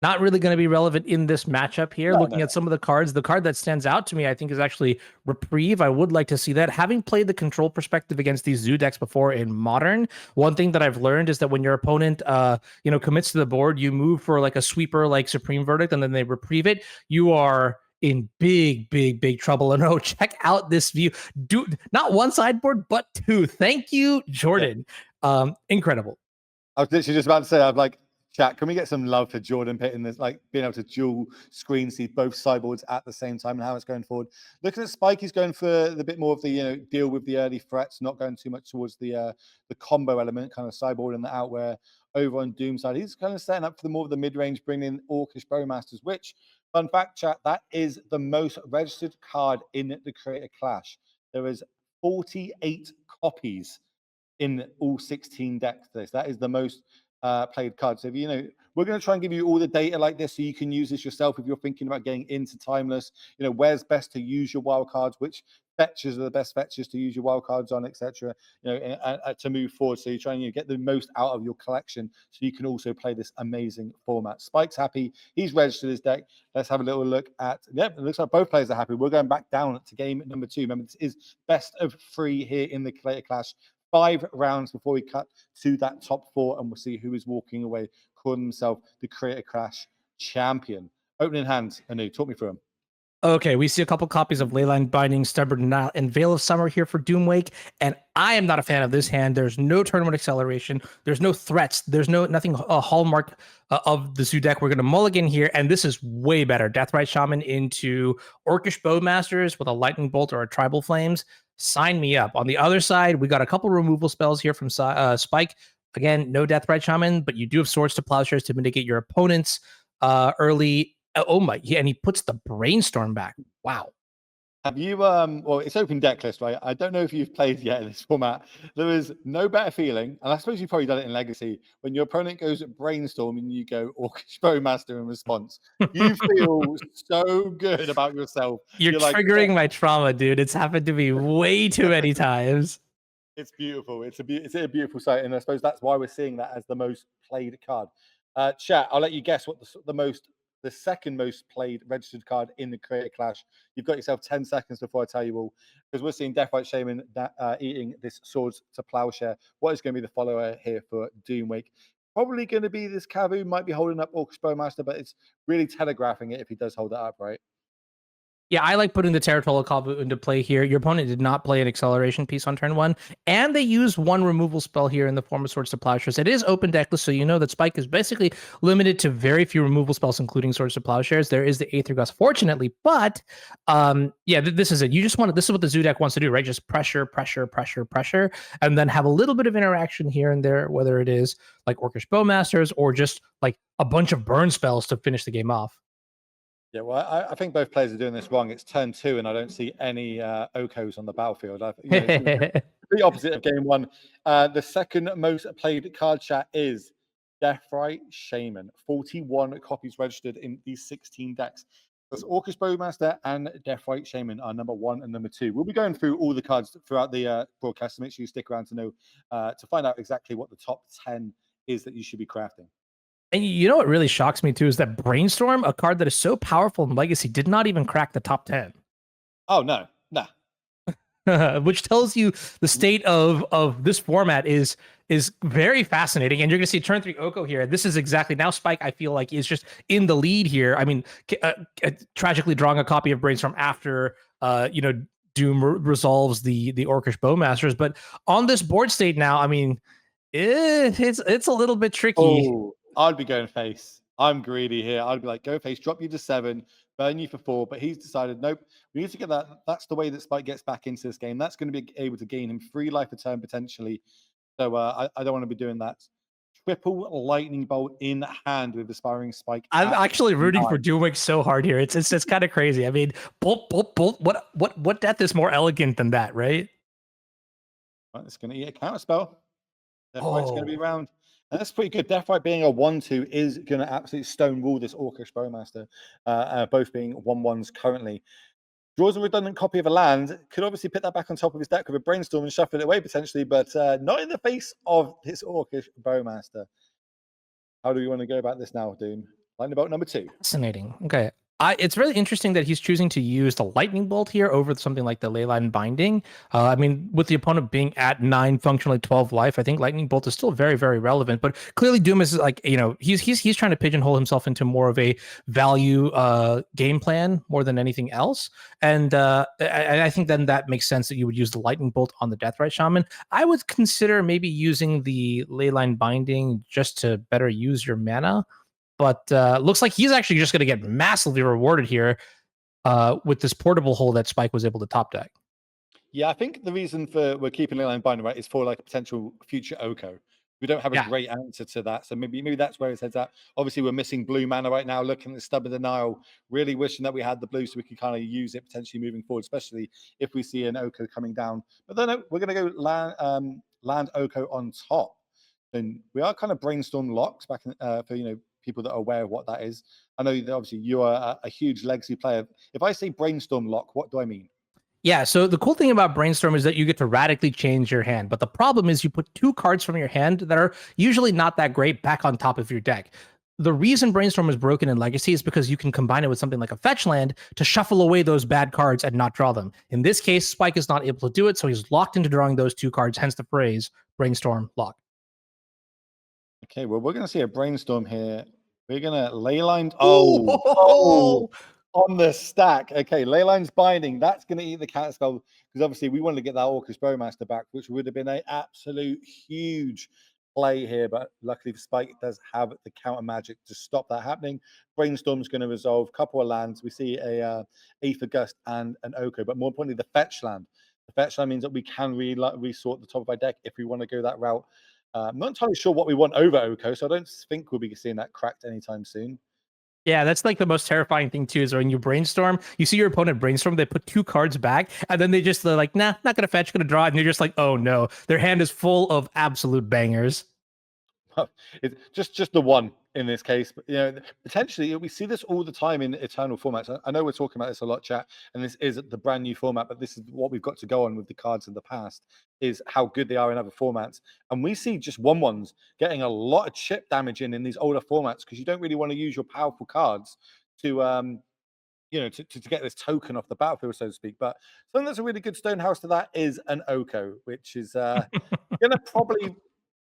Not really going to be relevant in this matchup here. No, Looking no. at some of the cards, the card that stands out to me, I think, is actually Reprieve. I would like to see that. Having played the control perspective against these Zoo decks before in Modern, one thing that I've learned is that when your opponent, commits to the board, you move for like a sweeper, like Supreme Verdict, and then they Reprieve it. You are in big trouble. And oh, check out this view. Not one sideboard, but two. Thank you, Jordan. Yeah. Incredible. I was literally just about to say, I'm like, chat, can we get some love for Jordan Pitt in this, like being able to dual screen see both sideboards at the same time and how it's going forward? Looking at Spike, he's going for the bit more of the deal with the early threats, not going too much towards the combo element, kind of sideboard and the out, where over on Doom side, he's kind of setting up for the more of the mid range, bringing in Orcish Bowmasters, which, fun fact, chat, that is the most registered card in the Creator Clash. There is 48 copies in all 16 decks. That is the most played card. So if we're going to try and give you all the data like this so you can use this yourself if you're thinking about getting into Timeless. Where's best to use your wild cards, which fetches are the best fetches to use your wild cards on, etc. To move forward. So you're trying to get the most out of your collection so you can also play this amazing format. Spike's happy. He's registered his deck. Let's have a little look at, it looks like both players are happy. We're going back down to game number 2. Remember, this is best of 3 here in the Creator Clash. 5 rounds before we cut to that top 4, and we'll see who is walking away, calling himself the Creator Clash champion. Opening hands, Anu, talk me through them. Okay, we see a couple copies of Leyline Binding, Stubborn Denial, and Veil of Summer here for Doomwake, and I am not a fan of this hand. There's no tournament acceleration. There's no threats. There's nothing hallmark of the Zoo deck. We're going to mulligan here, and this is way better. Deathrite Shaman into Orcish Bowmasters with a Lightning Bolt or a Tribal Flames. Sign me up. On the other side, we got a couple removal spells here from Spike. Again, no Deathrite Shaman, but you do have Swords to Plowshares to mitigate your opponent's early. Oh my! Yeah, and he puts the Brainstorm back. Wow. Have you? Well, it's open deck list, right? I don't know if you've played yet in this format. There is no better feeling, and I suppose you've probably done it in Legacy, when your opponent goes Brainstorm and you go Orcish Bowmaster in response. You feel so good about yourself. You're triggering my trauma, dude. It's happened to me way too many times. It's beautiful. It's a beautiful sight, and I suppose that's why we're seeing that as the most played card. Chat, I'll let you guess what the the second most played registered card in the Creator Clash. You've got yourself 10 seconds before I tell you all, because we're seeing Deathrite Shaman eating this Swords to Plowshare. What is going to be the follower here for Doomwake? Probably going to be this Cavu, might be holding up Orcish Bowmaster, but it's really telegraphing it if he does hold it up, right? Yeah, I like putting the Terratola Kavu into play here. Your opponent did not play an acceleration piece on turn 1, and they used one removal spell here in the form of Swords to Plowshares. It is open deckless, so you know that Spike is basically limited to very few removal spells, including Swords to Plowshares. There is the Aether Gust, fortunately, but yeah, this is it. You just want to, this is what the Zoo deck wants to do, right? Just pressure, pressure, pressure, pressure, and then have a little bit of interaction here and there, whether it is like Orcish Bowmasters or just like a bunch of burn spells to finish the game off. Yeah, well, I think both players are doing this wrong. It's turn 2, and I don't see any Okos on the battlefield. It's the opposite of game 1. The second most played card chat is Deathrite Shaman. 41 copies registered in these 16 decks. That's Orcish Bowmaster and Deathrite Shaman are number 1 and number 2. We'll be going through all the cards throughout the broadcast, so make sure you stick around to know to find out exactly what the top 10 is that you should be crafting. And you know what really shocks me too is that Brainstorm, a card that is so powerful in Legacy, did not even crack the top 10. Oh no, nah. Which tells you the state of this format is very fascinating. And you're going to see turn 3 Oko here. This is exactly now Spike, I feel like, is just in the lead here. I mean, tragically drawing a copy of Brainstorm after Doom resolves the Orcish Bowmasters, but on this board state now, I mean, it's a little bit tricky. Oh, I'd be going face. I'm greedy here. I'd be like, go face, drop you to 7, burn you for 4. But he's decided, nope, we need to get that. That's the way that Spike gets back into this game. That's going to be able to gain him 3 life a turn potentially. So I don't want to be doing that. Triple lightning bolt in hand with Aspiring Spike. I'm actually rooting for Doomwake so hard here. It's kind of crazy. I mean, bolt. What death is more elegant than that, right? Well, it's going to eat a counter spell. Deathrite's going to be around. And that's pretty good. Deathrite being a 1/2 is going to absolutely stone rule this Orcish Bowmaster, both being 1/1s currently. Draws a redundant copy of a land. Could obviously put that back on top of his deck with a Brainstorm and shuffle it away potentially, but not in the face of his Orcish Bowmaster. How do we want to go about this now, Doom? Lightning bolt number 2. Fascinating. Okay. It's really interesting that he's choosing to use the lightning bolt here over something like the Leyline Binding. I mean, with the opponent being at 9, functionally 12 life, I think lightning bolt is still very, very relevant. But clearly, Doom is like, he's trying to pigeonhole himself into more of a value game plan more than anything else. And I think then that makes sense that you would use the lightning bolt on the Deathrite Shaman. I would consider maybe using the Leyline Binding just to better use your mana. But looks like he's actually just going to get massively rewarded here with this portable hole that Spike was able to top deck. Yeah, I think the reason for we're keeping Leyline Binding right is for like a potential future Oko. We don't have a great answer to that, so maybe that's where his head's at. Obviously, we're missing blue mana right now. Looking at the Stub of the Nile, really wishing that we had the blue so we could kind of use it potentially moving forward, especially if we see an Oko coming down. But then we're going to go land Oko on top. Then we are kind of Brainstorm locked back for people that are aware of what that is. I know that obviously you are a huge Legacy player. If I say Brainstorm lock, what do I mean? Yeah, so the cool thing about Brainstorm is that you get to radically change your hand. But the problem is you put 2 cards from your hand that are usually not that great back on top of your deck. The reason Brainstorm is broken in Legacy is because you can combine it with something like a fetch land to shuffle away those bad cards and not draw them. In this case, Spike is not able to do it, so he's locked into drawing those 2 cards, hence the phrase Brainstorm lock. Okay, well, we're going to see a Brainstorm here. We're going to Leyline. On the stack. Okay, Leyline's Binding. That's going to eat the counter spell because obviously we wanted to get that Orcish Bowmaster back, which would have been an absolute huge play here. But luckily for Spike, it does have the counter magic to stop that happening. Brainstorm's going to resolve a couple of lands. We see a Aether Gust and an Oko, but more importantly, the fetch land. The fetch land means that we can resort the top of our deck if we want to go that route. I'm not entirely sure what we want over Oko, so I don't think we'll be seeing that cracked anytime soon. Yeah, that's like the most terrifying thing too, is when you Brainstorm, you see your opponent Brainstorm, they put 2 cards back, and then they're like, nah, not gonna fetch, gonna draw, and you're just like, oh no, their hand is full of absolute bangers. It's just the one. in this case. But potentially we see this all the time in eternal formats. I know we're talking about this a lot, chat, and this is the brand new format, but this is what we've got to go on with the cards in the past, is how good they are in other formats. And we see just 1/1s getting a lot of chip damage in these older formats, because you don't really want to use your powerful cards to to get this token off the battlefield, so to speak. But something that's a really good stonehouse to that is an Oko, which is going to probably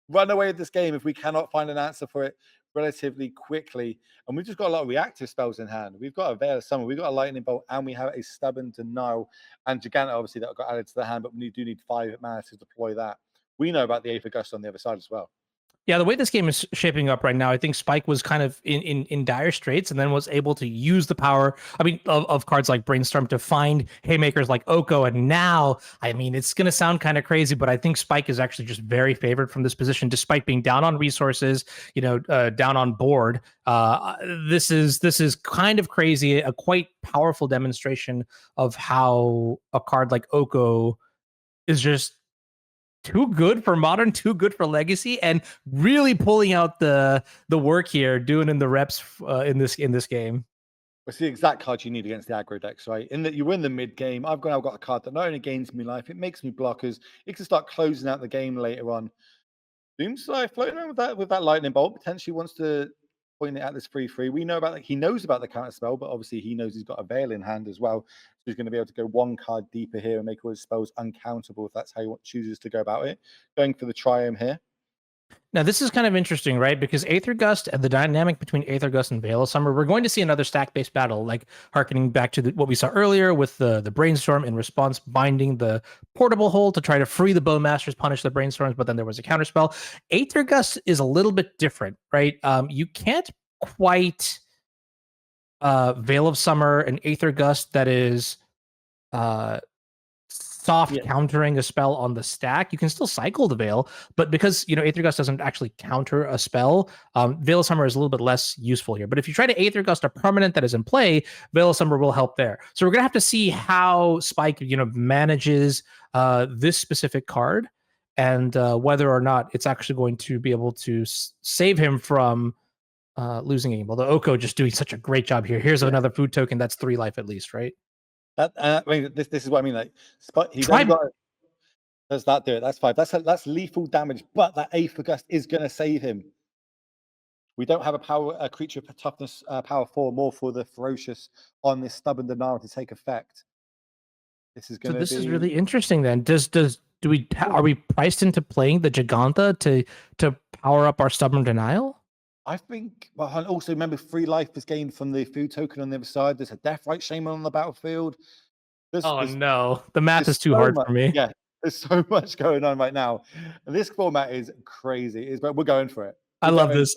run away with this game if we cannot find an answer for it relatively quickly. And we've just got a lot of reactive spells in hand. We've got a Veil of Summer, we've got a Lightning Bolt, and we have a Stubborn Denial and Giganta, obviously, that got added to the hand, but we do need 5 mana to deploy that. We know about the Eighth of Gust on the other side as well. Yeah, the way this game is shaping up right now, I think Spike was kind of in dire straits, and then was able to use the power, of cards like Brainstorm to find haymakers like Oko. And now, I mean, it's going to sound kind of crazy, but I think Spike is actually just very favored from this position, despite being down on resources, down on board. This is kind of crazy, a quite powerful demonstration of how a card like Oko is just too good for modern, too good for legacy, and really pulling out the work here, doing in the reps in this game. It's the exact card you need against the aggro decks, right? In that you win the mid game. I've got a card that not only gains me life, it makes me blockers. It can start closing out the game later on. Doomsday floating around with that lightning bolt, potentially wants to point it at this 3/3. We know about he knows about the counter spell, but obviously he knows he's got a Veil in hand as well. So he's going to be able to go 1 card deeper here and make all his spells uncountable if that's how he chooses to go about it. Going for the Triumph here. Now, this is kind of interesting, right? Because Aether Gust and the dynamic between Aether Gust and Veil of Summer, we're going to see another stack-based battle, like harkening back to what we saw earlier with the Brainstorm in response, binding the portable hole to try to free the Bowmasters, punish the Brainstorms, but then there was a counterspell. Aether Gust is a little bit different, right? You can't quite Veil of Summer and Aether Gust that is soft countering a spell on the stack. You can still cycle the Veil, but because Aether Gust doesn't actually counter a spell, Veil of Summer is a little bit less useful here. But if you try to Aether Gust a permanent that is in play, Veil of Summer will help there. So we're gonna have to see how Spike manages this specific card, and whether or not it's actually going to be able to save him from losing a game. Although Oko just doing such a great job here. Here's another food token. That's 3 life at least, right? I mean, this is what I mean. Like, he's only got. Does that do it? That's 5. That's lethal damage, but that Eighth of Gust is going to save him. We don't have a creature toughness power 4 more for the ferocious on this Stubborn Denial to take effect. This is going to. So this is really interesting. Then are we priced into playing the Giganta to power up our Stubborn Denial? I think, well, also remember 3 life is gained from the food token on the other side. There's a Deathrite Shaman on the battlefield. No, the math is too hard for me. Yeah, there's so much going on right now. And this format is crazy. But we're going for it. I love this.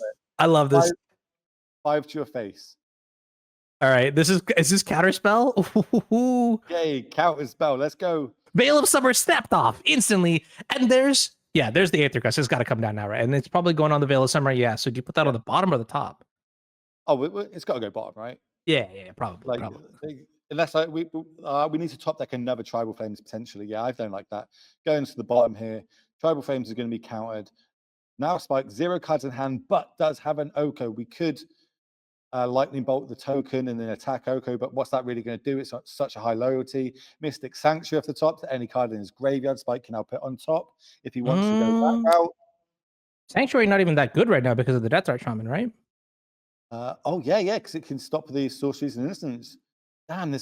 5 to your face. All right, is this counterspell? Yay, counterspell. Let's go. Veil of Summer snapped off instantly, and there's the Aether Gust. It's got to come down now, right? And it's probably going on the Veil of Summer. Yeah. So do you put that on the bottom or the top? Oh, it's got to go bottom, right? Yeah, probably. Unless we need to top deck another Tribal Flames potentially. Yeah, I don't like that. Going to the bottom here. Tribal Flames is going to be countered. Now Spike 0 cards in hand, but does have an Oko. We could Lightning Bolt the token and then attack Oko, but what's that really going to do? It's such a high loyalty. Mystic Sanctuary off the top to any card in his graveyard. Spike can now put on top if he wants to go that route. Sanctuary not even that good right now because of the Deathrite Shaman, right? Because it can stop the sorceries and instants. Damn,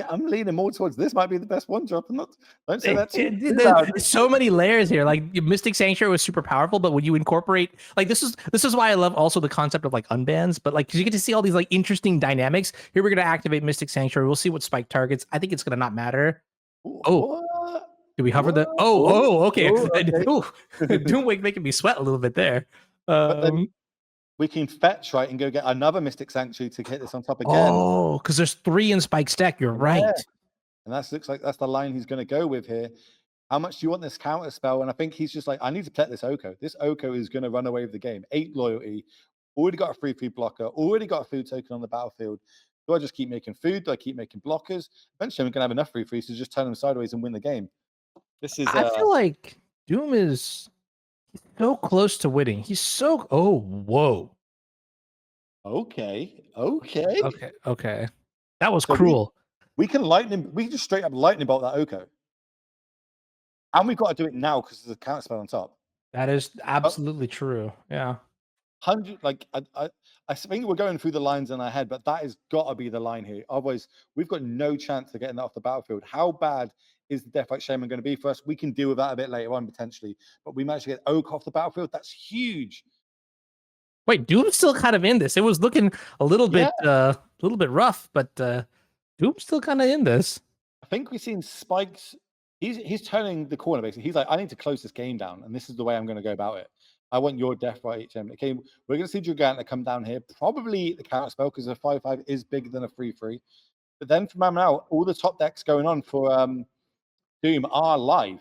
I'm leaning more towards this might be the best one drop. Don't say that too loud. There's so many layers here. Like Mystic Sanctuary was super powerful, but when you incorporate, like this is why I love also the concept of like unbans, but like 'cause you get to see all these like interesting dynamics. Here we're gonna activate Mystic Sanctuary. We'll see what Spike targets. I think it's gonna not matter. Do we hover the? Okay. Doomwake making me sweat a little bit there. But then we can fetch, right, and go get another Mystic Sanctuary to hit this on top again. Oh, because there's 3 in Spike's deck. You're right. And that looks like that's the line he's going to go with here. How much do you want this counter spell? And I think he's just like, I need to protect this Oko. This Oko is going to run away with the game. 8 loyalty. Already got a 3/3 blocker. Already got a food token on the battlefield. Do I just keep making food? Do I keep making blockers? Eventually, I'm going to have enough 3/3s to just turn them sideways and win the game. I feel like Doom is so close to winning. He's so. Oh, whoa. Okay. Okay. That was So we cruel. we can lightning. We can just straight up lightning bolt that Oko, and we've got to do it now because there's a counter spell on top. That is Oh, absolutely true. Yeah. 100, like I think we're going through the lines in our head, but that has got to be the line here. Otherwise, we've got no chance of getting that off the battlefield. How bad is the Deathlight Shaman going to be for us? We can deal with that a bit later on potentially, but we managed to get Oak off the battlefield. That's huge. Wait, Doom's still kind of in this. It was looking Yeah, a little bit rough, but Doom's still kind of in this. I think we've seen Spikes. He's turning the corner basically. He's like, I need to close this game down, and this is the way I'm going to go about it. I want your Deathlight Shaman. Okay, we're going to see Giganta come down here. Probably the counter spell because a 5/5 is bigger than a 3/3. But then from now, all the top decks going on for Doom are live.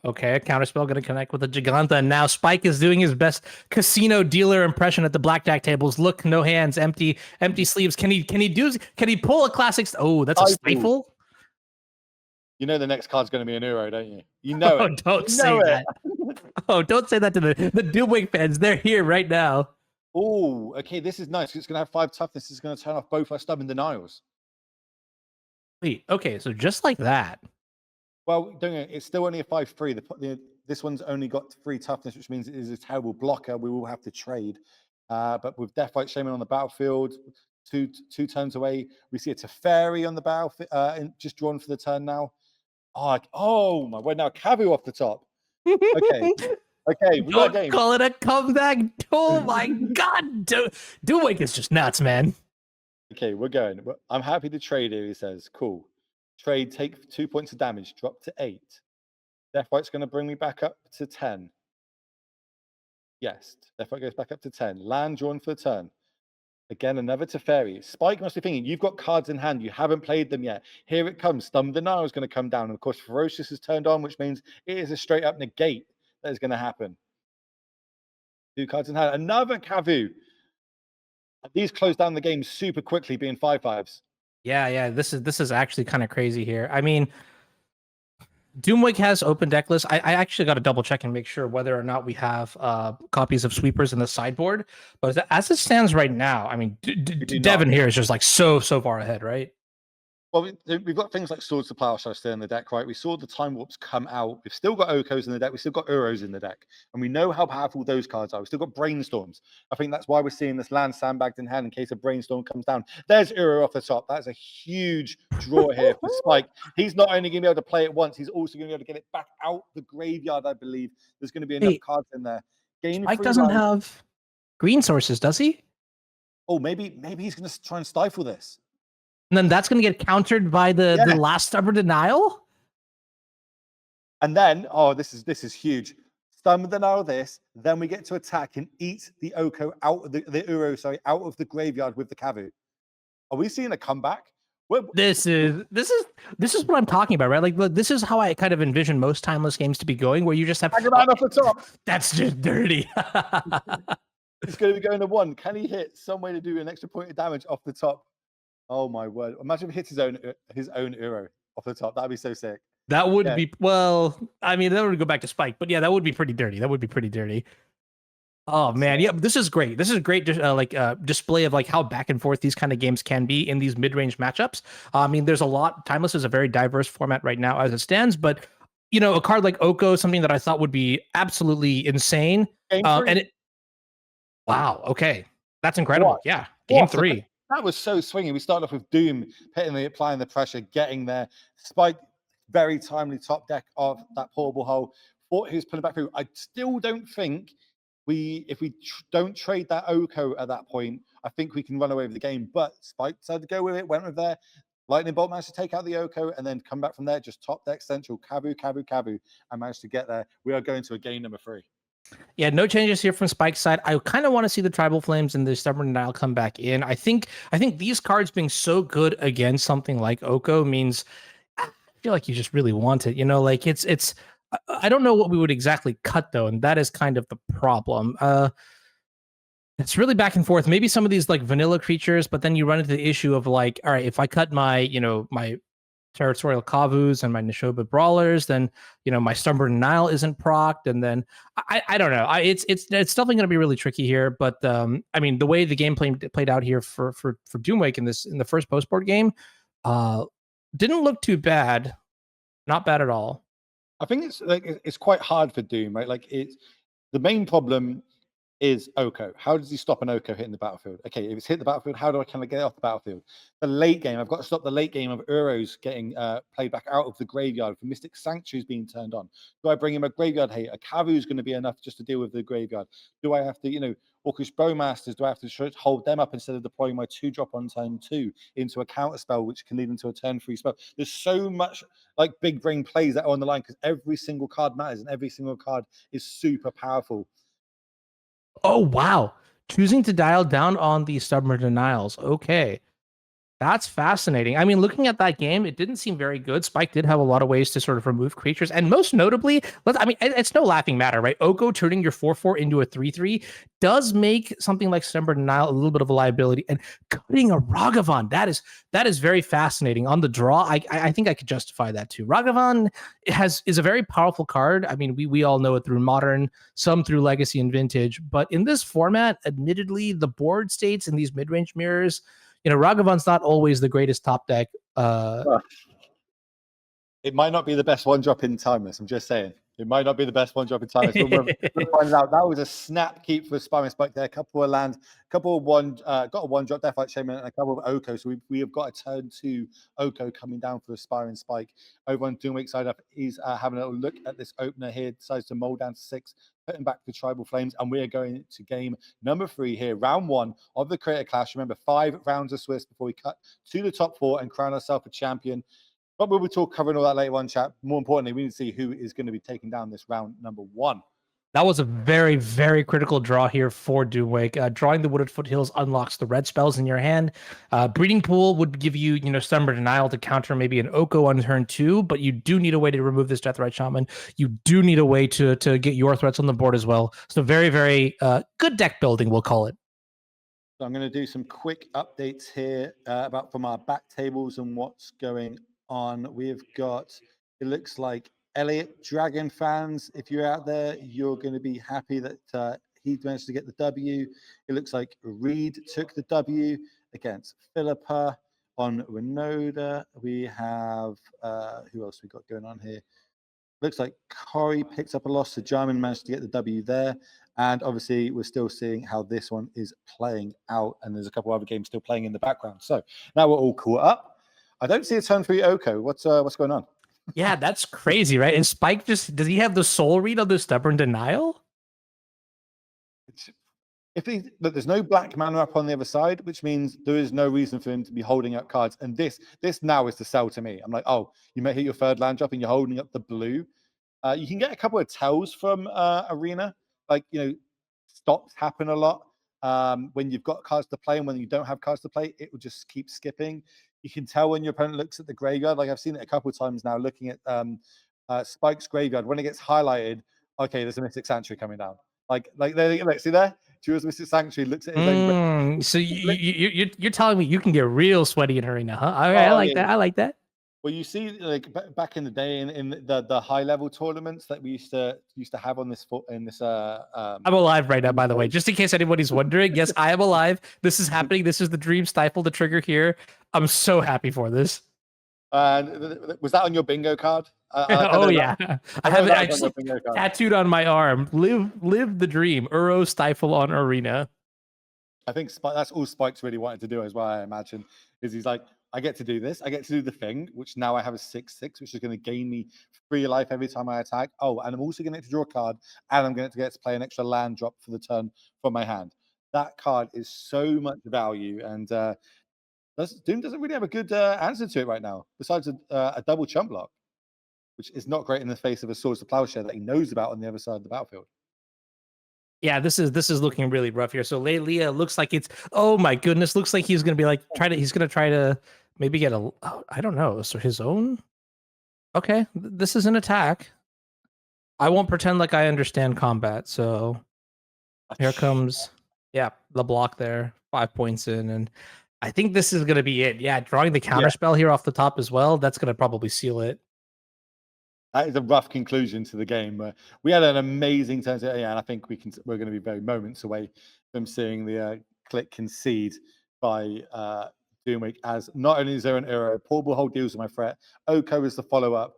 Okay, a counterspell going to connect with a Giganta, and now Spike is doing his best casino dealer impression at the blackjack tables. Look, no hands, empty sleeves. Can he pull a classic? Oh, that's a stifle. You know the next card's going to be an Uro, don't you? You know Oh, it. don't You say know that. Oh, don't say that to the Doomwing fans. They're here right now. Oh, okay. This is nice. It's going to have 5 toughness. It's going to turn off both our stubborn denials. Wait, okay, so just like that. Well, don't you, it's still only a 5/3. This one's only got 3 toughness, which means it is a terrible blocker. We will have to trade. But with Deathlight Shaman on the battlefield, two turns away, we see a Teferi on the battlefield, just drawn for the turn now. Oh my word! Now Kavu off the top. Okay, okay, we got a Don't game. call it a comeback. Oh my god, Doomwing is just nuts, man. Okay, we're going. I'm happy to trade here. He says, "Cool, trade. Take 2 points of damage. Drop to 8. Deathlight's going to bring me back up to 10. Yes, Deathlight goes back up to 10. Land drawn for the turn. Again, another Teferi. Spike must be thinking, you've got cards in hand. You haven't played them yet. Here it comes. Stun the Nile is going to come down. And of course, Ferocious is turned on, which means it is a straight up negate that is going to happen. 2 cards in hand. Another Kavu. These close down the game super quickly, being 5/5s. Yeah. This is actually kind of crazy here. I mean, Doomwig has open deck list. I actually got to double check and make sure whether or not we have copies of sweepers in the sideboard. But as it stands right now, I mean, Devin here is just like so far ahead, right? Well, we've got things like Swords to Plow still in the deck, right? We saw the Time Warps come out. We've still got Okos in the deck. We've still got Uros in the deck. And we know how powerful those cards are. We've still got Brainstorms. I think that's why we're seeing this land sandbagged in hand in case a Brainstorm comes down. There's Uro off the top. That's a huge draw here for Spike. He's not only going to be able to play it once, he's also going to be able to get it back out the graveyard, I believe. There's going to be enough cards in there. Spike doesn't have green sources, does he? Oh, maybe he's going to try and stifle this. And then that's going to get countered by the last stubborn denial. And then, this is huge. Stun the denial this, then we get to attack and eat the Oko out of the Uro, out of the graveyard with the Kavu. Are we seeing a comeback? This is what I'm talking about, right? Like, look, this is how I kind of envision most timeless games to be going, where you just have off the top. That's just dirty. It's going to be going to 1. Can he hit some way to do an extra point of damage off the top? Oh my word! Imagine if he hits his own Uro off the top. That'd be so sick. That would be, well, I mean, that would go back to Spike, but yeah, that would be pretty dirty. Oh man, yeah, this is great. This is a great display of like how back and forth these kind of games can be in these mid-range matchups. I mean, there's a lot. Timeless is a very diverse format right now as it stands, but you know, a card like Oko, something that I thought would be absolutely insane. Wow, okay, that's incredible. Yeah, game 3. That was so swinging. We started off with Doom applying the pressure, getting there. Spike, very timely top deck of that portable hole. Thought he was pulling back through. I still don't think if we don't trade that Oko at that point, I think we can run away with the game. But Spike decided to go with it, went with there. Lightning Bolt managed to take out the Oko and then come back from there, just top deck central, Kavu, and managed to get there. We are going to a game number 3. Yeah, no changes here from Spike's side. I kind of want to see the Tribal Flames and the Stubborn Denial come back in. I think these cards being so good against something like Oko means I feel like you just really want it. You know, like it's I don't know what we would exactly cut though, and that is kind of the problem. It's really back and forth. Maybe some of these like vanilla creatures, but then you run into the issue of like, all right, if I cut my Territorial Kavus and my Nishoba Brawlers, then my Stubborn Nile isn't procced, and then I don't know. It's definitely going to be really tricky here. But I mean, the way the game played out here for Doomwake in the first post board game, didn't look too bad. Not bad at all. I think it's quite hard for Doom, right? Like it's the main problem is Oko. How does he stop an Oko hitting the battlefield? Okay, if it's hit the battlefield, how do I kind of get off the battlefield? The late game, I've got to stop the late game of Uros getting played back out of the graveyard for Mystic Sanctuaries being turned on. Do I bring him a graveyard hate? A Kavu is going to be enough just to deal with the graveyard. Do I have to, Orcish Bowmasters, do I have to hold them up instead of deploying my 2-drop on turn 2 into a counter spell, which can lead into a turn 3 spell? There's so much like big brain plays that are on the line because every single card matters and every single card is super powerful. Oh, wow. Choosing to dial down on the Stubborn Denials. Okay. That's fascinating. I mean, looking at that game, it didn't seem very good. Spike did have a lot of ways to sort of remove creatures. And most notably, it's no laughing matter, right? Oko turning your 4/4 into a 3/3 does make something like Stubborn Denial a little bit of a liability. And cutting a Ragavan, that is very fascinating. On the draw, I think I could justify that too. Ragavan is a very powerful card. I mean, we all know it through Modern, some through Legacy and Vintage. But in this format, admittedly, the board states in these mid-range mirrors, Ragavan's not always the greatest top deck. It might not be the best 1-drop in Timeless. I'm just saying. It might not be the best 1-drop in Timeless. We'll find out. That was a snap keep for Aspiring Spike there. A couple of lands, got a 1-drop Deathlight Shaman, and a couple of Oko. So we have got a turn 2 Oko coming down for Aspiring Spike. Over on Doomwake side up, he's having a look at this opener here. Decides to mold down to 6, putting back the Tribal Flames, and we are going to game number 3 here, round 1 of the Creator Clash. Remember, 5 rounds of Swiss before we cut to the top 4 and crown ourselves a champion. But we'll be covering all that later on, chat. More importantly, we need to see who is going to be taking down this round number 1. That was a very, very critical draw here for Doomwake. Drawing the Wooded Foothills unlocks the red spells in your hand. Breeding Pool would give you, Stubborn Denial to counter maybe an Oko on turn 2, but you do need a way to remove this Deathrite Shaman. You do need a way to get your threats on the board as well. So very, very good deck building, we'll call it. So I'm going to do some quick updates here from our back tables and what's going on. We've got, it looks like Elliot Dragon fans, if you're out there, you're going to be happy that he managed to get the W. It looks like Reed took the W against Philippa on Renoda. We have, who else we got going on here? Looks like Corey picked up a loss to Jarman, managed to get the W there. And obviously, we're still seeing how this one is playing out. And there's a couple other games still playing in the background. So now we're all caught up. I don't see a turn 3 Oko. What's going on? Yeah, that's crazy, right? And Spike does he have the soul read on the Stubborn Denial? Look, there's no black mana up on the other side, which means there is no reason for him to be holding up cards. And this now is the sell to me. I'm like, oh, you may hit your 3rd land drop and you're holding up the blue. You can get a couple of tells from Arena, like stops happen a lot when you've got cards to play, and when you don't have cards to play, it will just keep skipping. You can tell when your opponent looks at the graveyard. Like I've seen it a couple of times now, looking at Spike's graveyard. When it gets highlighted, okay, there's a Mystic Sanctuary coming down. Like see there? Choose Mystic Sanctuary, looks at his own. So you're telling me you can get real sweaty in Arena, huh? All right, I like that. I like that. Well, you see, like back in the day, in the high level tournaments that we used to have on this I'm alive right now, by the way, just in case anybody's wondering. Yes, I am alive. This is happening. This is the Dream Stifle, the trigger here. I'm so happy for this. Was that on your bingo card? Oh yeah, I have it actually tattooed on my arm. Live the dream. Uro Stifle on Arena. I think that's all Spike's really wanted to do as well, I imagine, is he's like, I get to do this. I get to do the thing, which now I have a 6/6, which is going to gain me 3 life every time I attack. Oh, and I'm also going to get to draw a card, and I'm going to get to play an extra land drop for the turn from my hand. That card is so much value, and Doom doesn't really have a good answer to it right now, besides a double chump block, which is not great in the face of a Swords to Plowshare that he knows about on the other side of the battlefield. Yeah, this is looking really rough here. So Leia looks like it's, oh my goodness, looks like he's gonna be like he's gonna try to maybe get I don't know, so his own. Okay, this is an attack. I won't pretend like I understand combat. So here comes, yeah, the block there, 5 points in, and I think this is going to be it. Yeah, drawing the counter spell here off the top as well. That's going to probably seal it. That is a rough conclusion to the game. We had an amazing turn, and I think we're going to be very moments away from seeing the click concede by Doomweek, as not only is there an error, Portable Hold deals with my threat, Oko is the follow-up.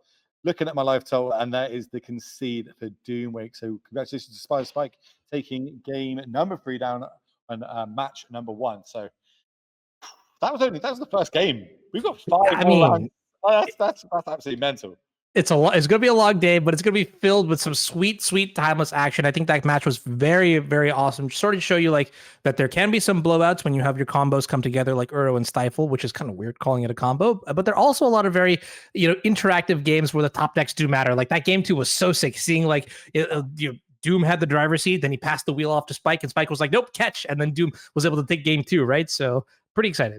Looking at my life total, and that is the concede for Doomweek. So congratulations to Spider Spike taking game number 3 down on match number 1. So that was the first game. We've got 5 more rounds. Oh, that's absolutely mental. It's going to be a long day, but it's going to be filled with some sweet, sweet timeless action. I think that match was very, very awesome. Sort of show you like that there can be some blowouts when you have your combos come together, like Uro and Stifle, which is kind of weird calling it a combo. But there are also a lot of very, interactive games where the top decks do matter. Like that game 2 was so sick. Seeing like Doom had the driver's seat, then he passed the wheel off to Spike, and Spike was like, "Nope, catch," and then Doom was able to take game 2. Right, so pretty excited.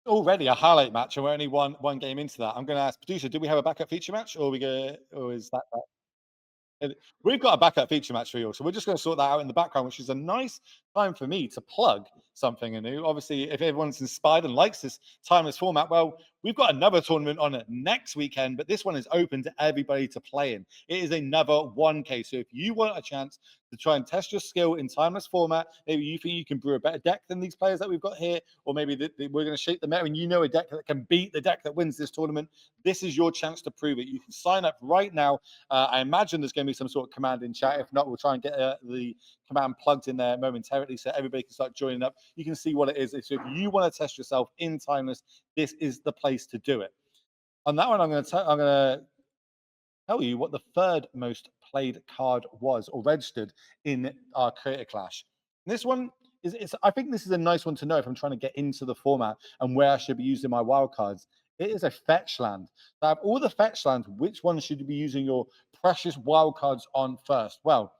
Already a highlight match, and we're only one game into that. I'm going to ask producer, do we have a backup feature match, or is that? We've got a backup feature match for you, so we're just going to sort that out in the background, which is a nice time for me to plug something new. Obviously, if everyone's inspired and likes this timeless format, well, we've got another tournament on it next weekend, but this one is open to everybody to play in. It is another 1K, so if you want a chance to try and test your skill in timeless format, maybe you think you can brew a better deck than these players that we've got here, or maybe we're going to shape the meta and a deck that can beat the deck that wins this tournament, this is your chance to prove it. You can sign up right now. I imagine there's going to be some sort of command in chat. If not, we'll try and get the command plugged in there momentarily so everybody can start joining up. You can see what it is. So if you want to test yourself in timeless, this is the place to do it. On that one, I'm going to tell you what the 3rd most played card was, or registered in our Creator Clash. And this one I think this is a nice one to know if I'm trying to get into the format and where I should be using my wildcards. It is a fetch land. So out of all the fetch lands, which one should you be using your precious wildcards on first? Well,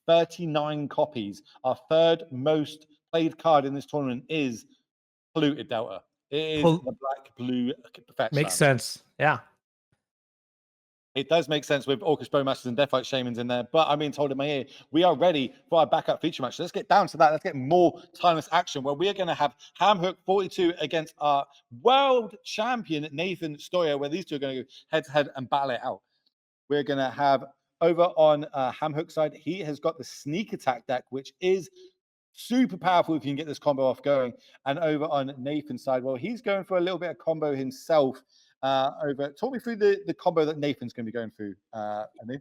39 copies. Our 3rd most played card in this tournament is Polluted Delta. It is the black-blue fetch Makes land. sense. Yeah. It does make sense with Orcish Bowmasters and Deathlight Shamans in there, but I'm being told in my ear, we are ready for our backup feature match. So let's get down to that. Let's get more timeless action where we are going to have Hamhook 42 against our world champion, Nathan Stoyer, where these two are going to go head-to-head and battle it out. We're going to have over on Hamhook side, he has got the Sneak Attack deck, which is super powerful if you can get this combo off going. And over on Nathan's side, well, he's going for a little bit of combo himself. Talk me through the combo that Nathan's going to be going through, Anu.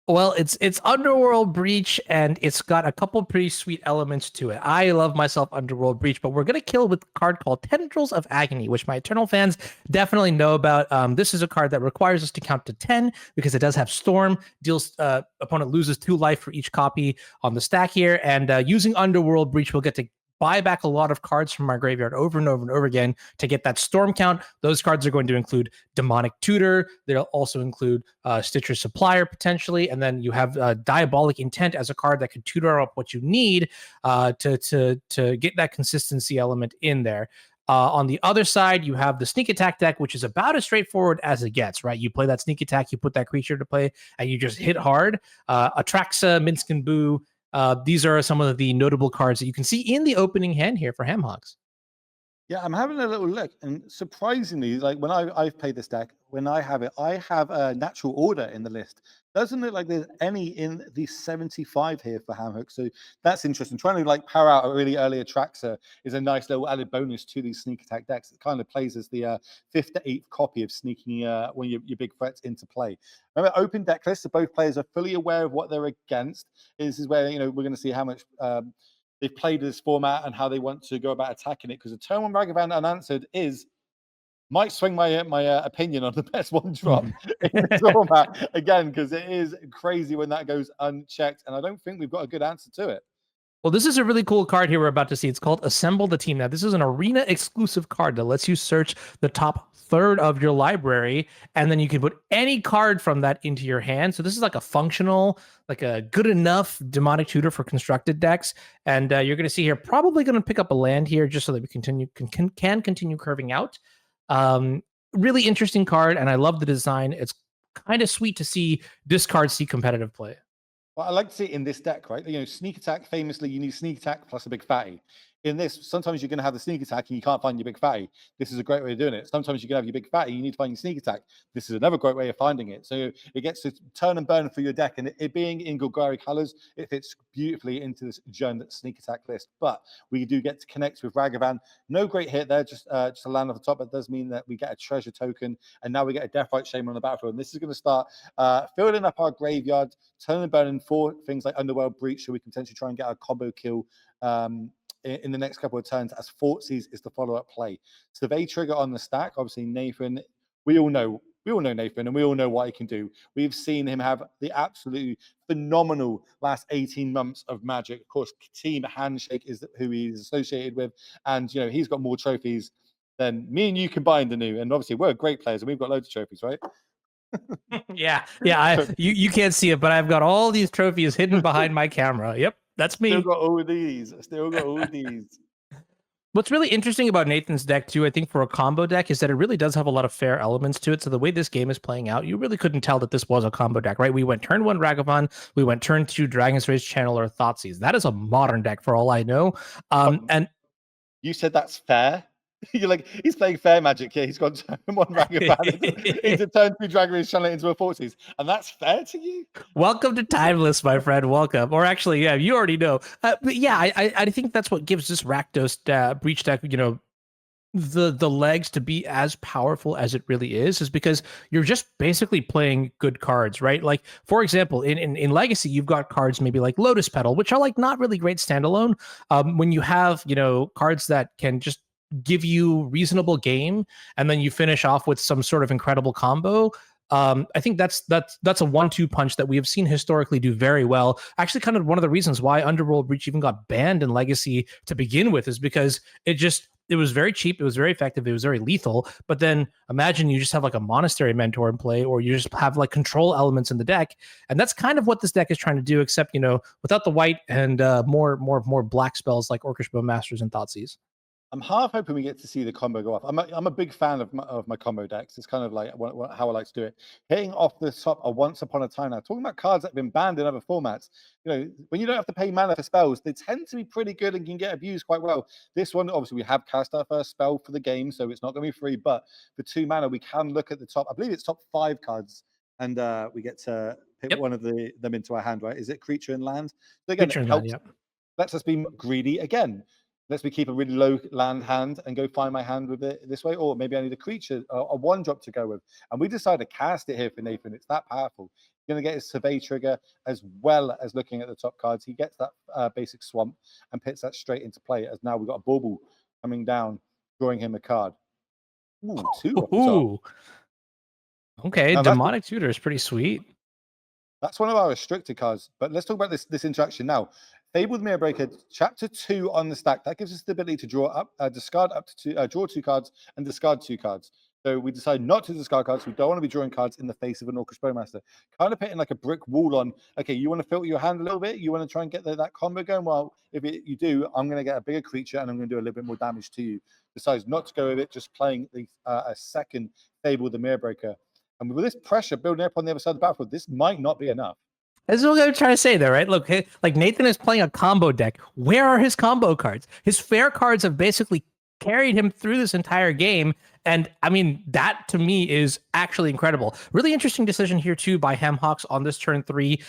Well, it's Underworld Breach, and it's got a couple pretty sweet elements to it. I love myself Underworld Breach, but we're going to kill with a card called Tendrils of Agony, which my Eternal fans definitely know about. This is a card that requires us to count to 10 because it does have Storm, deals opponent loses 2 life for each copy on the stack here, and using Underworld Breach, we'll get to buy back a lot of cards from our graveyard over and over and over again to get that storm count. Those cards are going to include Demonic Tutor. They'll also include Stitcher Supplier potentially, and then you have Diabolic Intent as a card that could tutor up what you need to get that consistency element in there. On the other side, you have the Sneak Attack deck, which is about as straightforward as it gets, right? You play that Sneak Attack, you put that creature to play, and you just hit hard. Atraxa, Minsk and Boo. These are some of the notable cards that you can see in the opening hand here for Hamhocks. Yeah, I'm having a little look, and surprisingly, like when I've played this deck, when I have a natural order in the list. Doesn't look like there's any in the 75 here for Hamhook, so that's interesting. Trying to like power out a really early Atraxa is a nice little added bonus to these sneak attack decks. It kind of plays as the 5th to 8th copy of sneaking one of your big threats into play. Remember, open deck lists, so both players are fully aware of what they're against. This is where we're going to see how much they've played this format and how they want to go about attacking it. Because the turn 1 Ragavan unanswered might swing my opinion on the best one drop in this format again, because it is crazy when that goes unchecked, and I don't think we've got a good answer to it. Well, this is a really cool card here we're about to see. It's called Assemble the Team. Now, this is an arena exclusive card that lets you search the top 1/3 of your library, and then you can put any card from that into your hand. So this is like a functional, like a good enough demonic tutor for constructed decks. And you're going to see here, probably going to pick up a land here just so that we can continue curving out. Really interesting card, and I love the design. It's kind of sweet to see this card see competitive play. Well, I like to see it in this deck, right? Sneak attack, famously, you need sneak attack plus a big fatty. in this, sometimes you're going to have the sneak attack and you can't find your big fatty. This is a great way of doing it. Sometimes you can have your big fatty, you need to find your sneak attack. This is another great way of finding it. So it gets to turn and burn for your deck, and it being in Golgari colors, it fits beautifully into this Jund sneak attack list. But we do get to connect with Ragavan. No great hit there, just a land off the top. That does mean that we get a treasure token, and now we get a Deathrite Shaman on the battlefield. And this is going to start filling up our graveyard, turn and burning for things like Underworld Breach, so we can potentially try and get a combo kill in the next couple of turns, as Thoughtseize is the follow-up play. Survey trigger on the stack. Obviously, Nathan, we all know Nathan, and we all know what he can do. We've seen him have the absolutely phenomenal last 18 months of Magic. Of course, Team Handshake is who he's associated with, and he's got more trophies than me and you combined, Anu. And obviously, we're great players, and we've got loads of trophies, right? Yeah. You can't see it, but I've got all these trophies hidden behind my camera. Yep, that's me. Still got all these. What's really interesting about Nathan's deck too, I think, for a combo deck, is that it really does have a lot of fair elements to it. So the way this game is playing out, you really couldn't tell that this was a combo deck, right? We went turn 1 Ragavan, we went turn 2 Dragon's Rage Channeler Thoughtseize. That is a modern deck for all I know. And you said that's fair. You're like, he's playing fair Magic here. He's got turn 1 Ragavan into turn 2 Dragon Rage Channeler into a Thoughtseize, and that's fair to you? Welcome to Timeless, my friend. Welcome. Or actually, yeah, you already know. But yeah, I think that's what gives this Rakdos Breach deck, the legs to be as powerful as it really is because you're just basically playing good cards, right? Like, for example, in Legacy, you've got cards maybe like Lotus Petal, which are like not really great standalone. When you have, cards that can just give you reasonable game and then you finish off with some sort of incredible combo. I think that's a 1-2 punch that we have seen historically do very well. Actually, kind of one of the reasons why Underworld Breach even got banned in Legacy to begin with is because it was very cheap, it was very effective, it was very lethal. But then imagine you just have like a Monastery Mentor in play, or you just have like control elements in the deck, and that's kind of what this deck is trying to do, except without the white and more black spells like Orcish Bowmasters and Thoughtseize. I'm half hoping we get to see the combo go off. I'm a big fan of my combo decks. It's kind of like how I like to do it. Hitting off the top a Once Upon a Time now. Talking about cards that have been banned in other formats. When you don't have to pay mana for spells, they tend to be pretty good and can get abused quite well. This one, obviously, we have cast our first spell for the game, so it's not going to be free. But for 2 mana, we can look at the top. I believe it's top 5 cards, and we get to pick one of them into our hand. Right? Is it creature and land? So again, it helps. Lets us be greedy again. Lets me keep a really low land hand and go find my hand with it this way. Or maybe I need a creature, a 1-drop to go with. And we decided to cast it here for Nathan. It's that powerful. You're going to get his Survey trigger as well as looking at the top cards. He gets that basic Swamp and puts that straight into play, as now we've got a Bauble coming down, drawing him a card. Ooh, 2 off the top. Okay, now Demonic Tutor is pretty sweet. That's one of our restricted cards. But let's talk about this interaction now. Fabled Mirrorbreaker, chapter 2 on the stack. That gives us the ability to draw up, discard up to draw 2 cards and discard 2 cards. So we decide not to discard cards. We don't want to be drawing cards in the face of an Orcish Bowmaster. Kind of putting like a brick wall on. Okay, you want to filter your hand a little bit. You want to try and get that combo going. Well, if you do, I'm going to get a bigger creature and I'm going to do a little bit more damage to you. Decides not to go with it, just playing a second Fable the Mirrorbreaker. And with this pressure building up on the other side of the battlefield, this might not be enough. This is what I'm trying to say there, right? Look, like Nathan is playing a combo deck. Where are his combo cards? His fair cards have basically carried him through this entire game. And I mean, that to me is actually incredible. Really interesting decision here too by Hamhawks on this turn 3.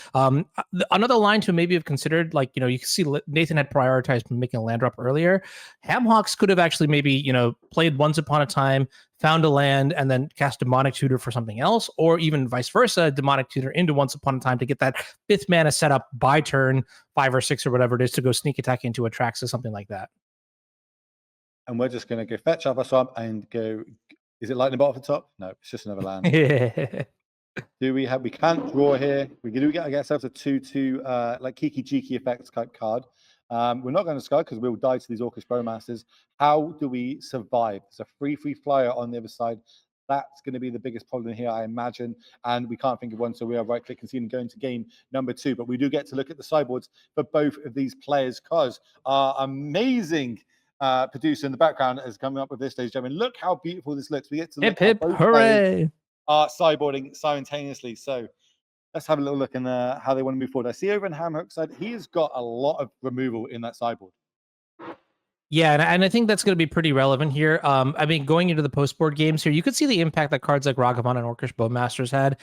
Another line to maybe have considered, like, you can see Nathan had prioritized making a land drop earlier. Hamhawks could have actually maybe, played Once Upon a Time, found a land, and then cast Demonic Tutor for something else, or even vice versa, Demonic Tutor into Once Upon a Time to get that 5th mana set up by turn 5 or 6 or whatever it is to go sneak attack into Atraxa, something like that. And we're just going to go fetch our Swamp and go. Is it Lightning Bolt off the top? No, it's just another land. We can't draw here. We do get ourselves a 2/2 like Kiki Jiki effects type card. We're not going to discard because we'll die to these Orcish Bowmasters. How do we survive? It's a free flyer on the other side. That's going to be the biggest problem here, I imagine. And we can't think of one, so we are right-click and see and going to game number 2. But we do get to look at the sideboards for both of these players because our amazing producer in the background is coming up with this, ladies and gentlemen. Look how beautiful this looks. We get to look hip, both hooray! Are sideboarding simultaneously. So let's have a little look in how they want to move forward. I see over in Hamhook's side, he has got a lot of removal in that sideboard. Yeah, and I think that's going to be pretty relevant here. I mean, going into the post-board games here, you could see the impact that cards like Ragavan and Orcish Bowmasters had.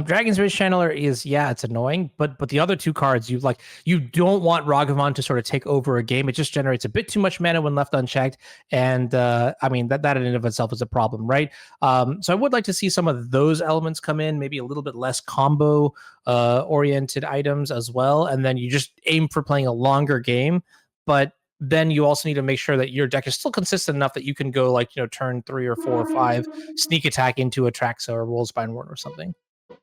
Dragon's Rage Channeler is, yeah, it's annoying, but the other two cards, you don't want Ragavan to sort of take over a game. It just generates a bit too much mana when left unchecked, and I mean that in and of itself is a problem, right? So I would like to see some of those elements come in, maybe a little bit less combo oriented items as well, and then you just aim for playing a longer game, but then you also need to make sure that your deck is still consistent enough that you can go like, turn 3 or 4 or 5, sneak attack into a Traxa or Wolfspine Ward or something.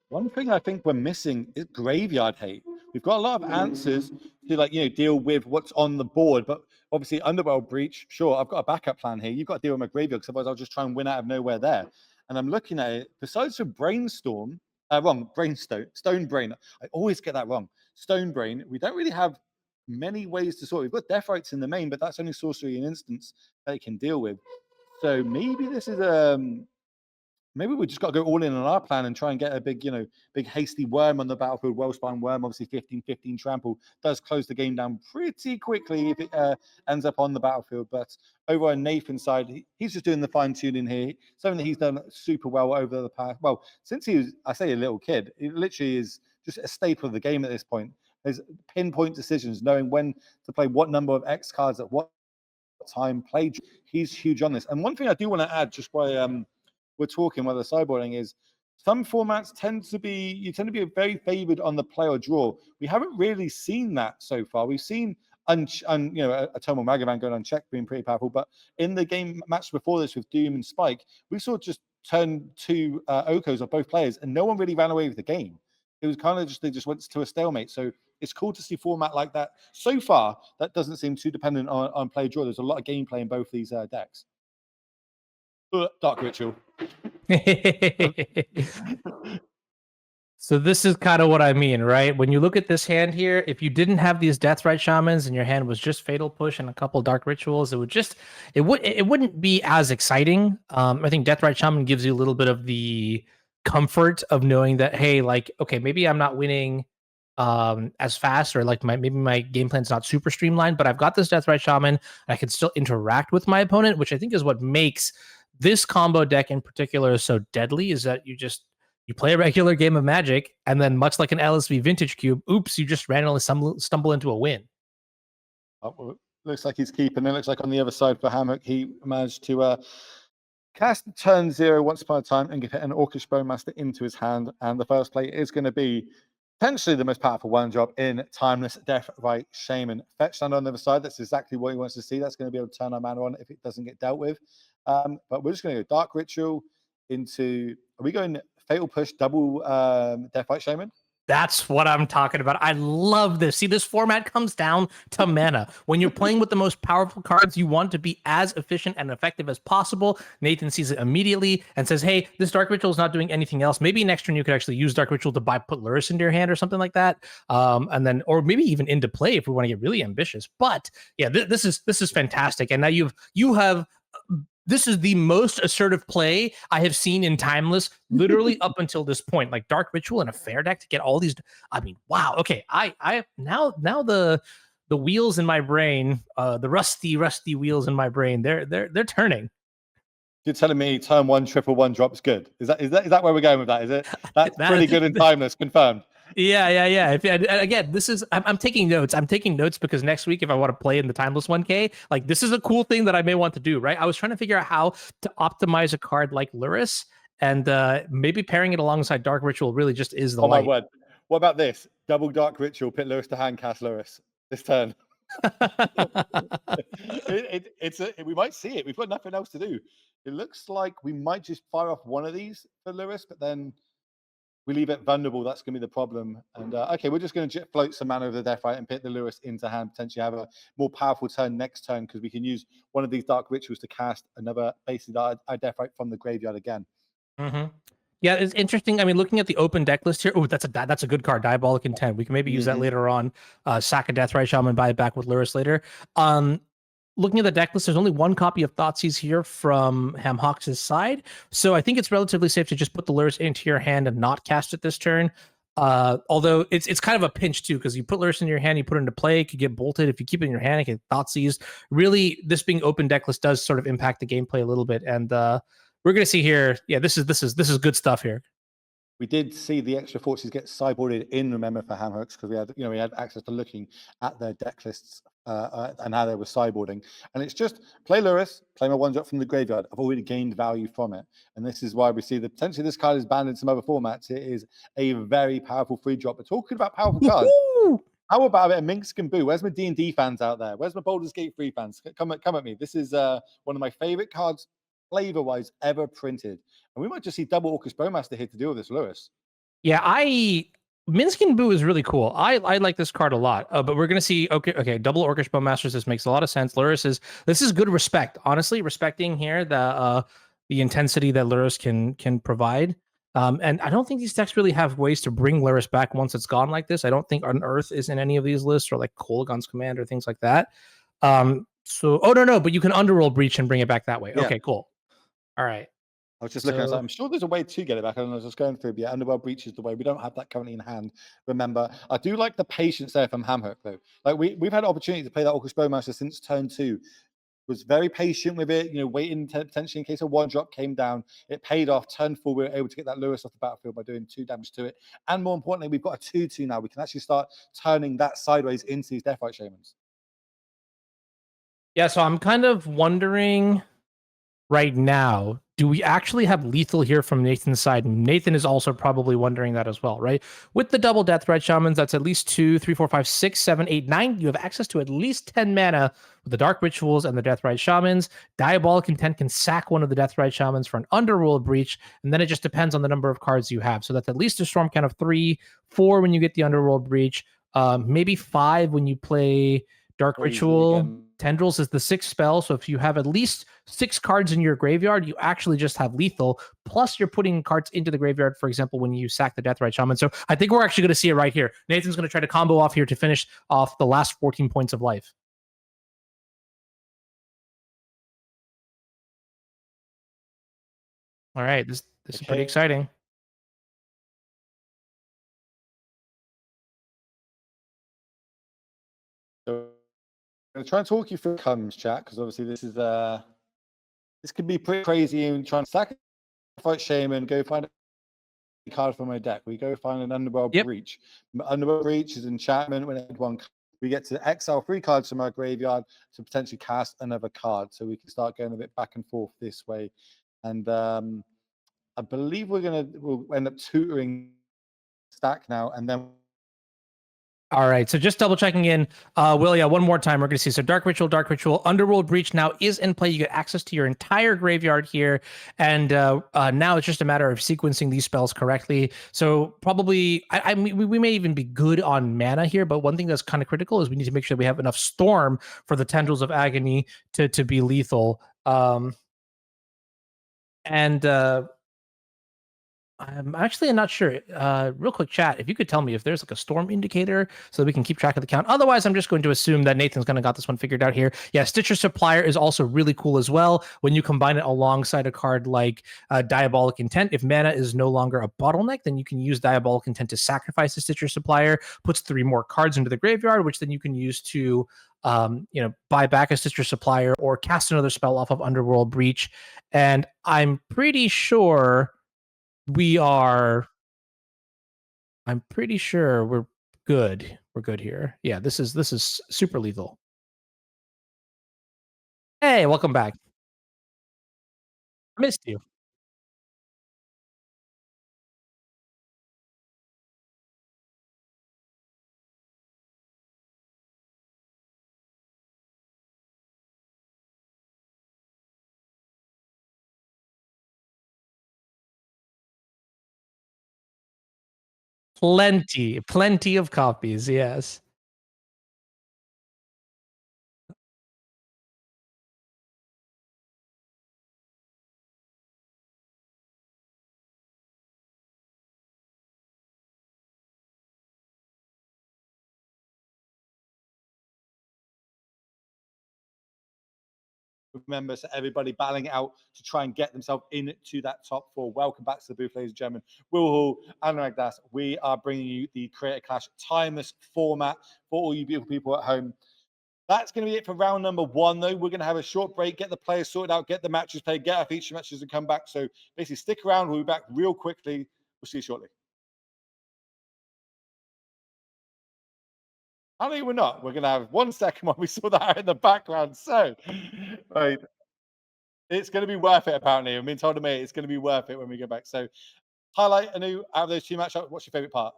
One thing I think we're missing is graveyard hate. We've got a lot of answers to deal with what's on the board, but obviously Underworld Breach, sure, I've got a backup plan here. You've got to deal with my graveyard, because otherwise I'll just try and win out of nowhere there. And I'm looking at it, besides for Brainstorm, Stone Brain. I always get that wrong. Stone Brain, we don't really have many ways to sort. We've got Death Rights in the main, but that's only sorcery and instance that it can deal with. So maybe this is maybe we just got to go all in on our plan and try and get a big hasty worm on the battlefield. Wellspine Worm, obviously 15/15 trample does close the game down pretty quickly if it ends up on the battlefield. But over on Nathan's side, he's just doing the fine tuning here. Something that he's done super well over the past. Well, since he was, I say, a little kid, it literally is just a staple of the game at this point. There's pinpoint decisions, knowing when to play what number of X cards at what time. He's huge on this. And one thing I do want to add, just by we're talking while the sideboarding, is some formats tend to be very favored on the play or draw. We haven't really seen that so far. We've seen a Tomo Magavan going unchecked being pretty powerful, but in the game match before this with Doom and Spike, we saw just turn 2 Okos of both players, and no one really ran away with the game. It was kind of just, they just went to a stalemate. So it's cool to see format like that. So far, that doesn't seem too dependent on play draw. There's a lot of gameplay in both these decks. Dark Ritual. So this is kind of what I mean, right? When you look at this hand here, if you didn't have these Deathrite Shamans and your hand was just Fatal Push and a couple Dark Rituals, it wouldn't be as exciting. I think Deathrite Shaman gives you a little bit of the comfort of knowing that, hey, like, okay, maybe I'm not winning as fast, or like maybe my game plan's not super streamlined, but I've got this Deathrite Shaman and I can still interact with my opponent, which I think is what makes this combo deck in particular so deadly, is that you play a regular game of Magic, and then much like an LSV Vintage Cube, oops, you just randomly stumble into a win. Oh, looks like he's keeping. It looks like on the other side for Hammock, he managed to cast turn 0 once upon a time and get an Orcish Bowmaster into his hand. And the first play is going to be potentially the most powerful one job in Timeless Deathrite Shaman. Fetch land on the other side. That's exactly what he wants to see. That's going to be able to turn our mana on if it doesn't get dealt with. But we're just going to go Dark Ritual into. Are we going Fatal Push double Deathrite Shaman? That's what I'm talking about. I love this. See, this format comes down to mana. When you're playing with the most powerful cards, you want to be as efficient and effective as possible. Nathan sees it immediately and says, hey, this Dark Ritual is not doing anything else. Maybe next turn you could actually use Dark Ritual to put Lurrus into your hand or something like that. And then, or maybe even into play if we want to get really ambitious. But yeah, this is fantastic. And now you have this is the most assertive play I have seen in Timeless, literally up until this point. Like Dark Ritual and a fair deck to get all these. I mean, wow. Okay, I now the wheels in my brain, the rusty wheels in my brain, they're turning. You're telling me turn 1 1/1 drops good? Is that where we're going with that? Is it? That's pretty good in Timeless, confirmed. Yeah. Again, this is I'm taking notes. I'm taking notes because next week, if I want to play in the Timeless 1K, like this is a cool thing that I may want to do. Right? I was trying to figure out how to optimize a card like Lurrus, and maybe pairing it alongside Dark Ritual really just is the light. My word! What about this? Double Dark Ritual, put Lurrus to hand, cast Lurrus this turn. We might see it. We've got nothing else to do. It looks like we might just fire off one of these for Lurrus, but then we leave it vulnerable. That's going to be the problem. And okay, we're just going to float some mana over the Deathrite and put the Lurrus into hand, potentially have a more powerful turn next turn, because we can use one of these Dark Rituals to cast another, basically our Deathrite from the graveyard again. Mm-hmm. Yeah, it's interesting. I mean, looking at the open deck list here, oh, that's a good card, Diabolic Intent. We can maybe use that later on. Sack a Deathrite Shaman, buy it back with Lurrus later. Looking at the deck list, there's only one copy of Thoughtseize here from Hamhawks' side. So I think it's relatively safe to just put the Lurrus into your hand and not cast it this turn. Although it's kind of a pinch too, because you put Lurrus in your hand, you put it into play, it could get bolted. If you keep it in your hand, it can Thoughtseize. Really, this being open decklist does sort of impact the gameplay a little bit. And we're gonna see here, yeah, this is good stuff here. We did see the extra forces get sideboarded in, remember, for ham hooks, because we had access to looking at their deck lists and how they were sideboarding. And it's just play Lurrus, play my one drop from the graveyard. I've already gained value from it. And this is why we see that potentially this card is banned in some other formats. It is a very powerful free drop. But talking about powerful cards, how about it? A Minsk and Boo. Where's my D&D fans out there? Where's my Baldur's Gate 3 fans? Come at me. This is one of my favorite cards, flavor-wise, ever printed. And we might just see double Orcus Bowmaster here to deal with this Lurrus. Yeah, Minskin Boo is really cool. I like this card a lot. But we're gonna see okay, double Orcish Bowmasters. This makes a lot of sense. Lurrus this is good respect. Honestly, respecting here the intensity that Lurrus can provide. And I don't think these decks really have ways to bring Lurrus back once it's gone like this. I don't think Unearth is in any of these lists, or like Kolaghan's Command or things like that. So no, but you can Underworld Breach and bring it back that way. Yeah. Okay, cool. All right. I was just looking, I was like, I'm sure there's a way to get it back. And I was just going through, but yeah, Underworld Breach is the way. We don't have that currently in hand. Remember, I do like the patience there from Hamhook, though. Like, we've had opportunity to play that Orcus Bowmaster since turn 2. Was very patient with it, waiting potentially in case a one drop came down. It paid off. Turn 4, we were able to get that Lurrus off the battlefield by doing 2 damage to it. And more importantly, we've got a 2/2 now. We can actually start turning that sideways into these Deathrite Shamans. Yeah, so I'm kind of wondering right now, do we actually have lethal here from Nathan's side? Nathan is also probably wondering that as well, right? With the double Deathrite Shamans, that's at least 2, 3, 4, 5, 6, 7, 8, 9. You have access to at least 10 mana with the Dark Rituals and the Deathrite Shamans. Diabolic Intent can sack one of the Deathrite Shamans for an Underworld Breach, and then it just depends on the number of cards you have. So that's at least a storm count of 3, 4 when you get the Underworld Breach, maybe 5 when you play Dark Ritual. Tendrils is the 6th spell, so if you have at least 6 cards in your graveyard, you actually just have lethal, plus you're putting cards into the graveyard, for example, when you sack the Deathrite Shaman. So I think we're actually going to see it right here. Nathan's going to try to combo off here to finish off the last 14 points of life. All right, this is pretty exciting. So I'm going to try and talk you through comes, chat, because obviously this could be pretty crazy. And trying to sacrifice Shaman, go find a card from my deck. We go find an Underworld Breach. Underworld Breach is enchantment. When it one, we get to exile 3 cards from our graveyard to potentially cast another card. So we can start going a bit back and forth this way. And I believe we'll end up tutoring stack now, and then. All right, so just double checking in. Will, yeah, one more time. We're going to see. So Dark Ritual, Underworld Breach now is in play. You get access to your entire graveyard here. And now it's just a matter of sequencing these spells correctly. So probably, I mean, we may even be good on mana here, but one thing that's kind of critical is we need to make sure we have enough Storm for the Tendrils of Agony to be lethal. I'm actually not sure. Real quick chat, if you could tell me if there's like a storm indicator so that we can keep track of the count. Otherwise, I'm just going to assume that Nathan's going to got this one figured out here. Yeah, Stitcher Supplier is also really cool as well. When you combine it alongside a card like Diabolic Intent, if mana is no longer a bottleneck, then you can use Diabolic Intent to sacrifice the Stitcher Supplier, puts 3 more cards into the graveyard, which then you can use to buy back a Stitcher Supplier or cast another spell off of Underworld Breach. And I'm pretty sure I'm pretty sure we're good. We're good here. Yeah, this is super lethal. Hey, welcome back. I missed you. Plenty of copies, yes. Remember, so everybody battling it out to try and get themselves into that top 4. Welcome back to the booth, ladies and gentlemen. Will Hall and Ragdas, we are bringing you the Creator Clash timeless format for all you beautiful people at home. That's going to be it for round number 1, though. We're going to have a short break, get the players sorted out, get the matches played, get our feature matches and come back. So basically, stick around. We'll be back real quickly. We'll see you shortly. I mean, we're not. We're going to have 1 second while we sort that out in the background. So, right. It's going to be worth it, apparently. I've been told to me it's going to be worth it when we get back. So, highlight, Anu, out of those 2 matchups, what's your favorite part?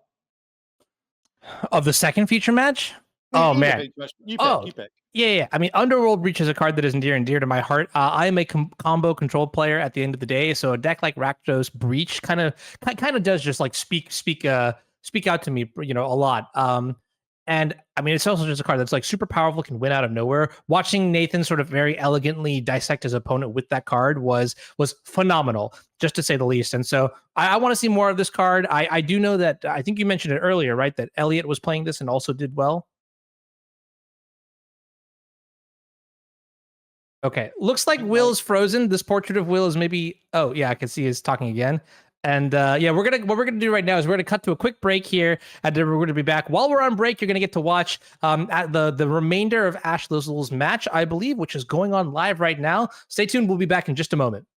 Of the second feature match? Oh, man. You pick. Yeah. I mean, Underworld Reach is a card that is near and dear to my heart. I am a combo control player at the end of the day, so a deck like Rakdos Breach kind of does just like speak out to me, a lot. And I mean, it's also just a card that's like super powerful, can win out of nowhere. Watching Nathan sort of very elegantly dissect his opponent with that card was phenomenal, just to say the least. And so I want to see more of this card. I do know that, I think you mentioned it earlier, right? That Elliot was playing this and also did well. Okay, looks like Will's frozen. This portrait of Will is maybe. Oh yeah, I can see he's talking again. And yeah, what we're gonna do right now is we're gonna cut to a quick break here, and then we're gonna be back. While we're on break, you're gonna get to watch at the remainder of Ash Lizzle's match, I believe, which is going on live right now. Stay tuned. We'll be back in just a moment.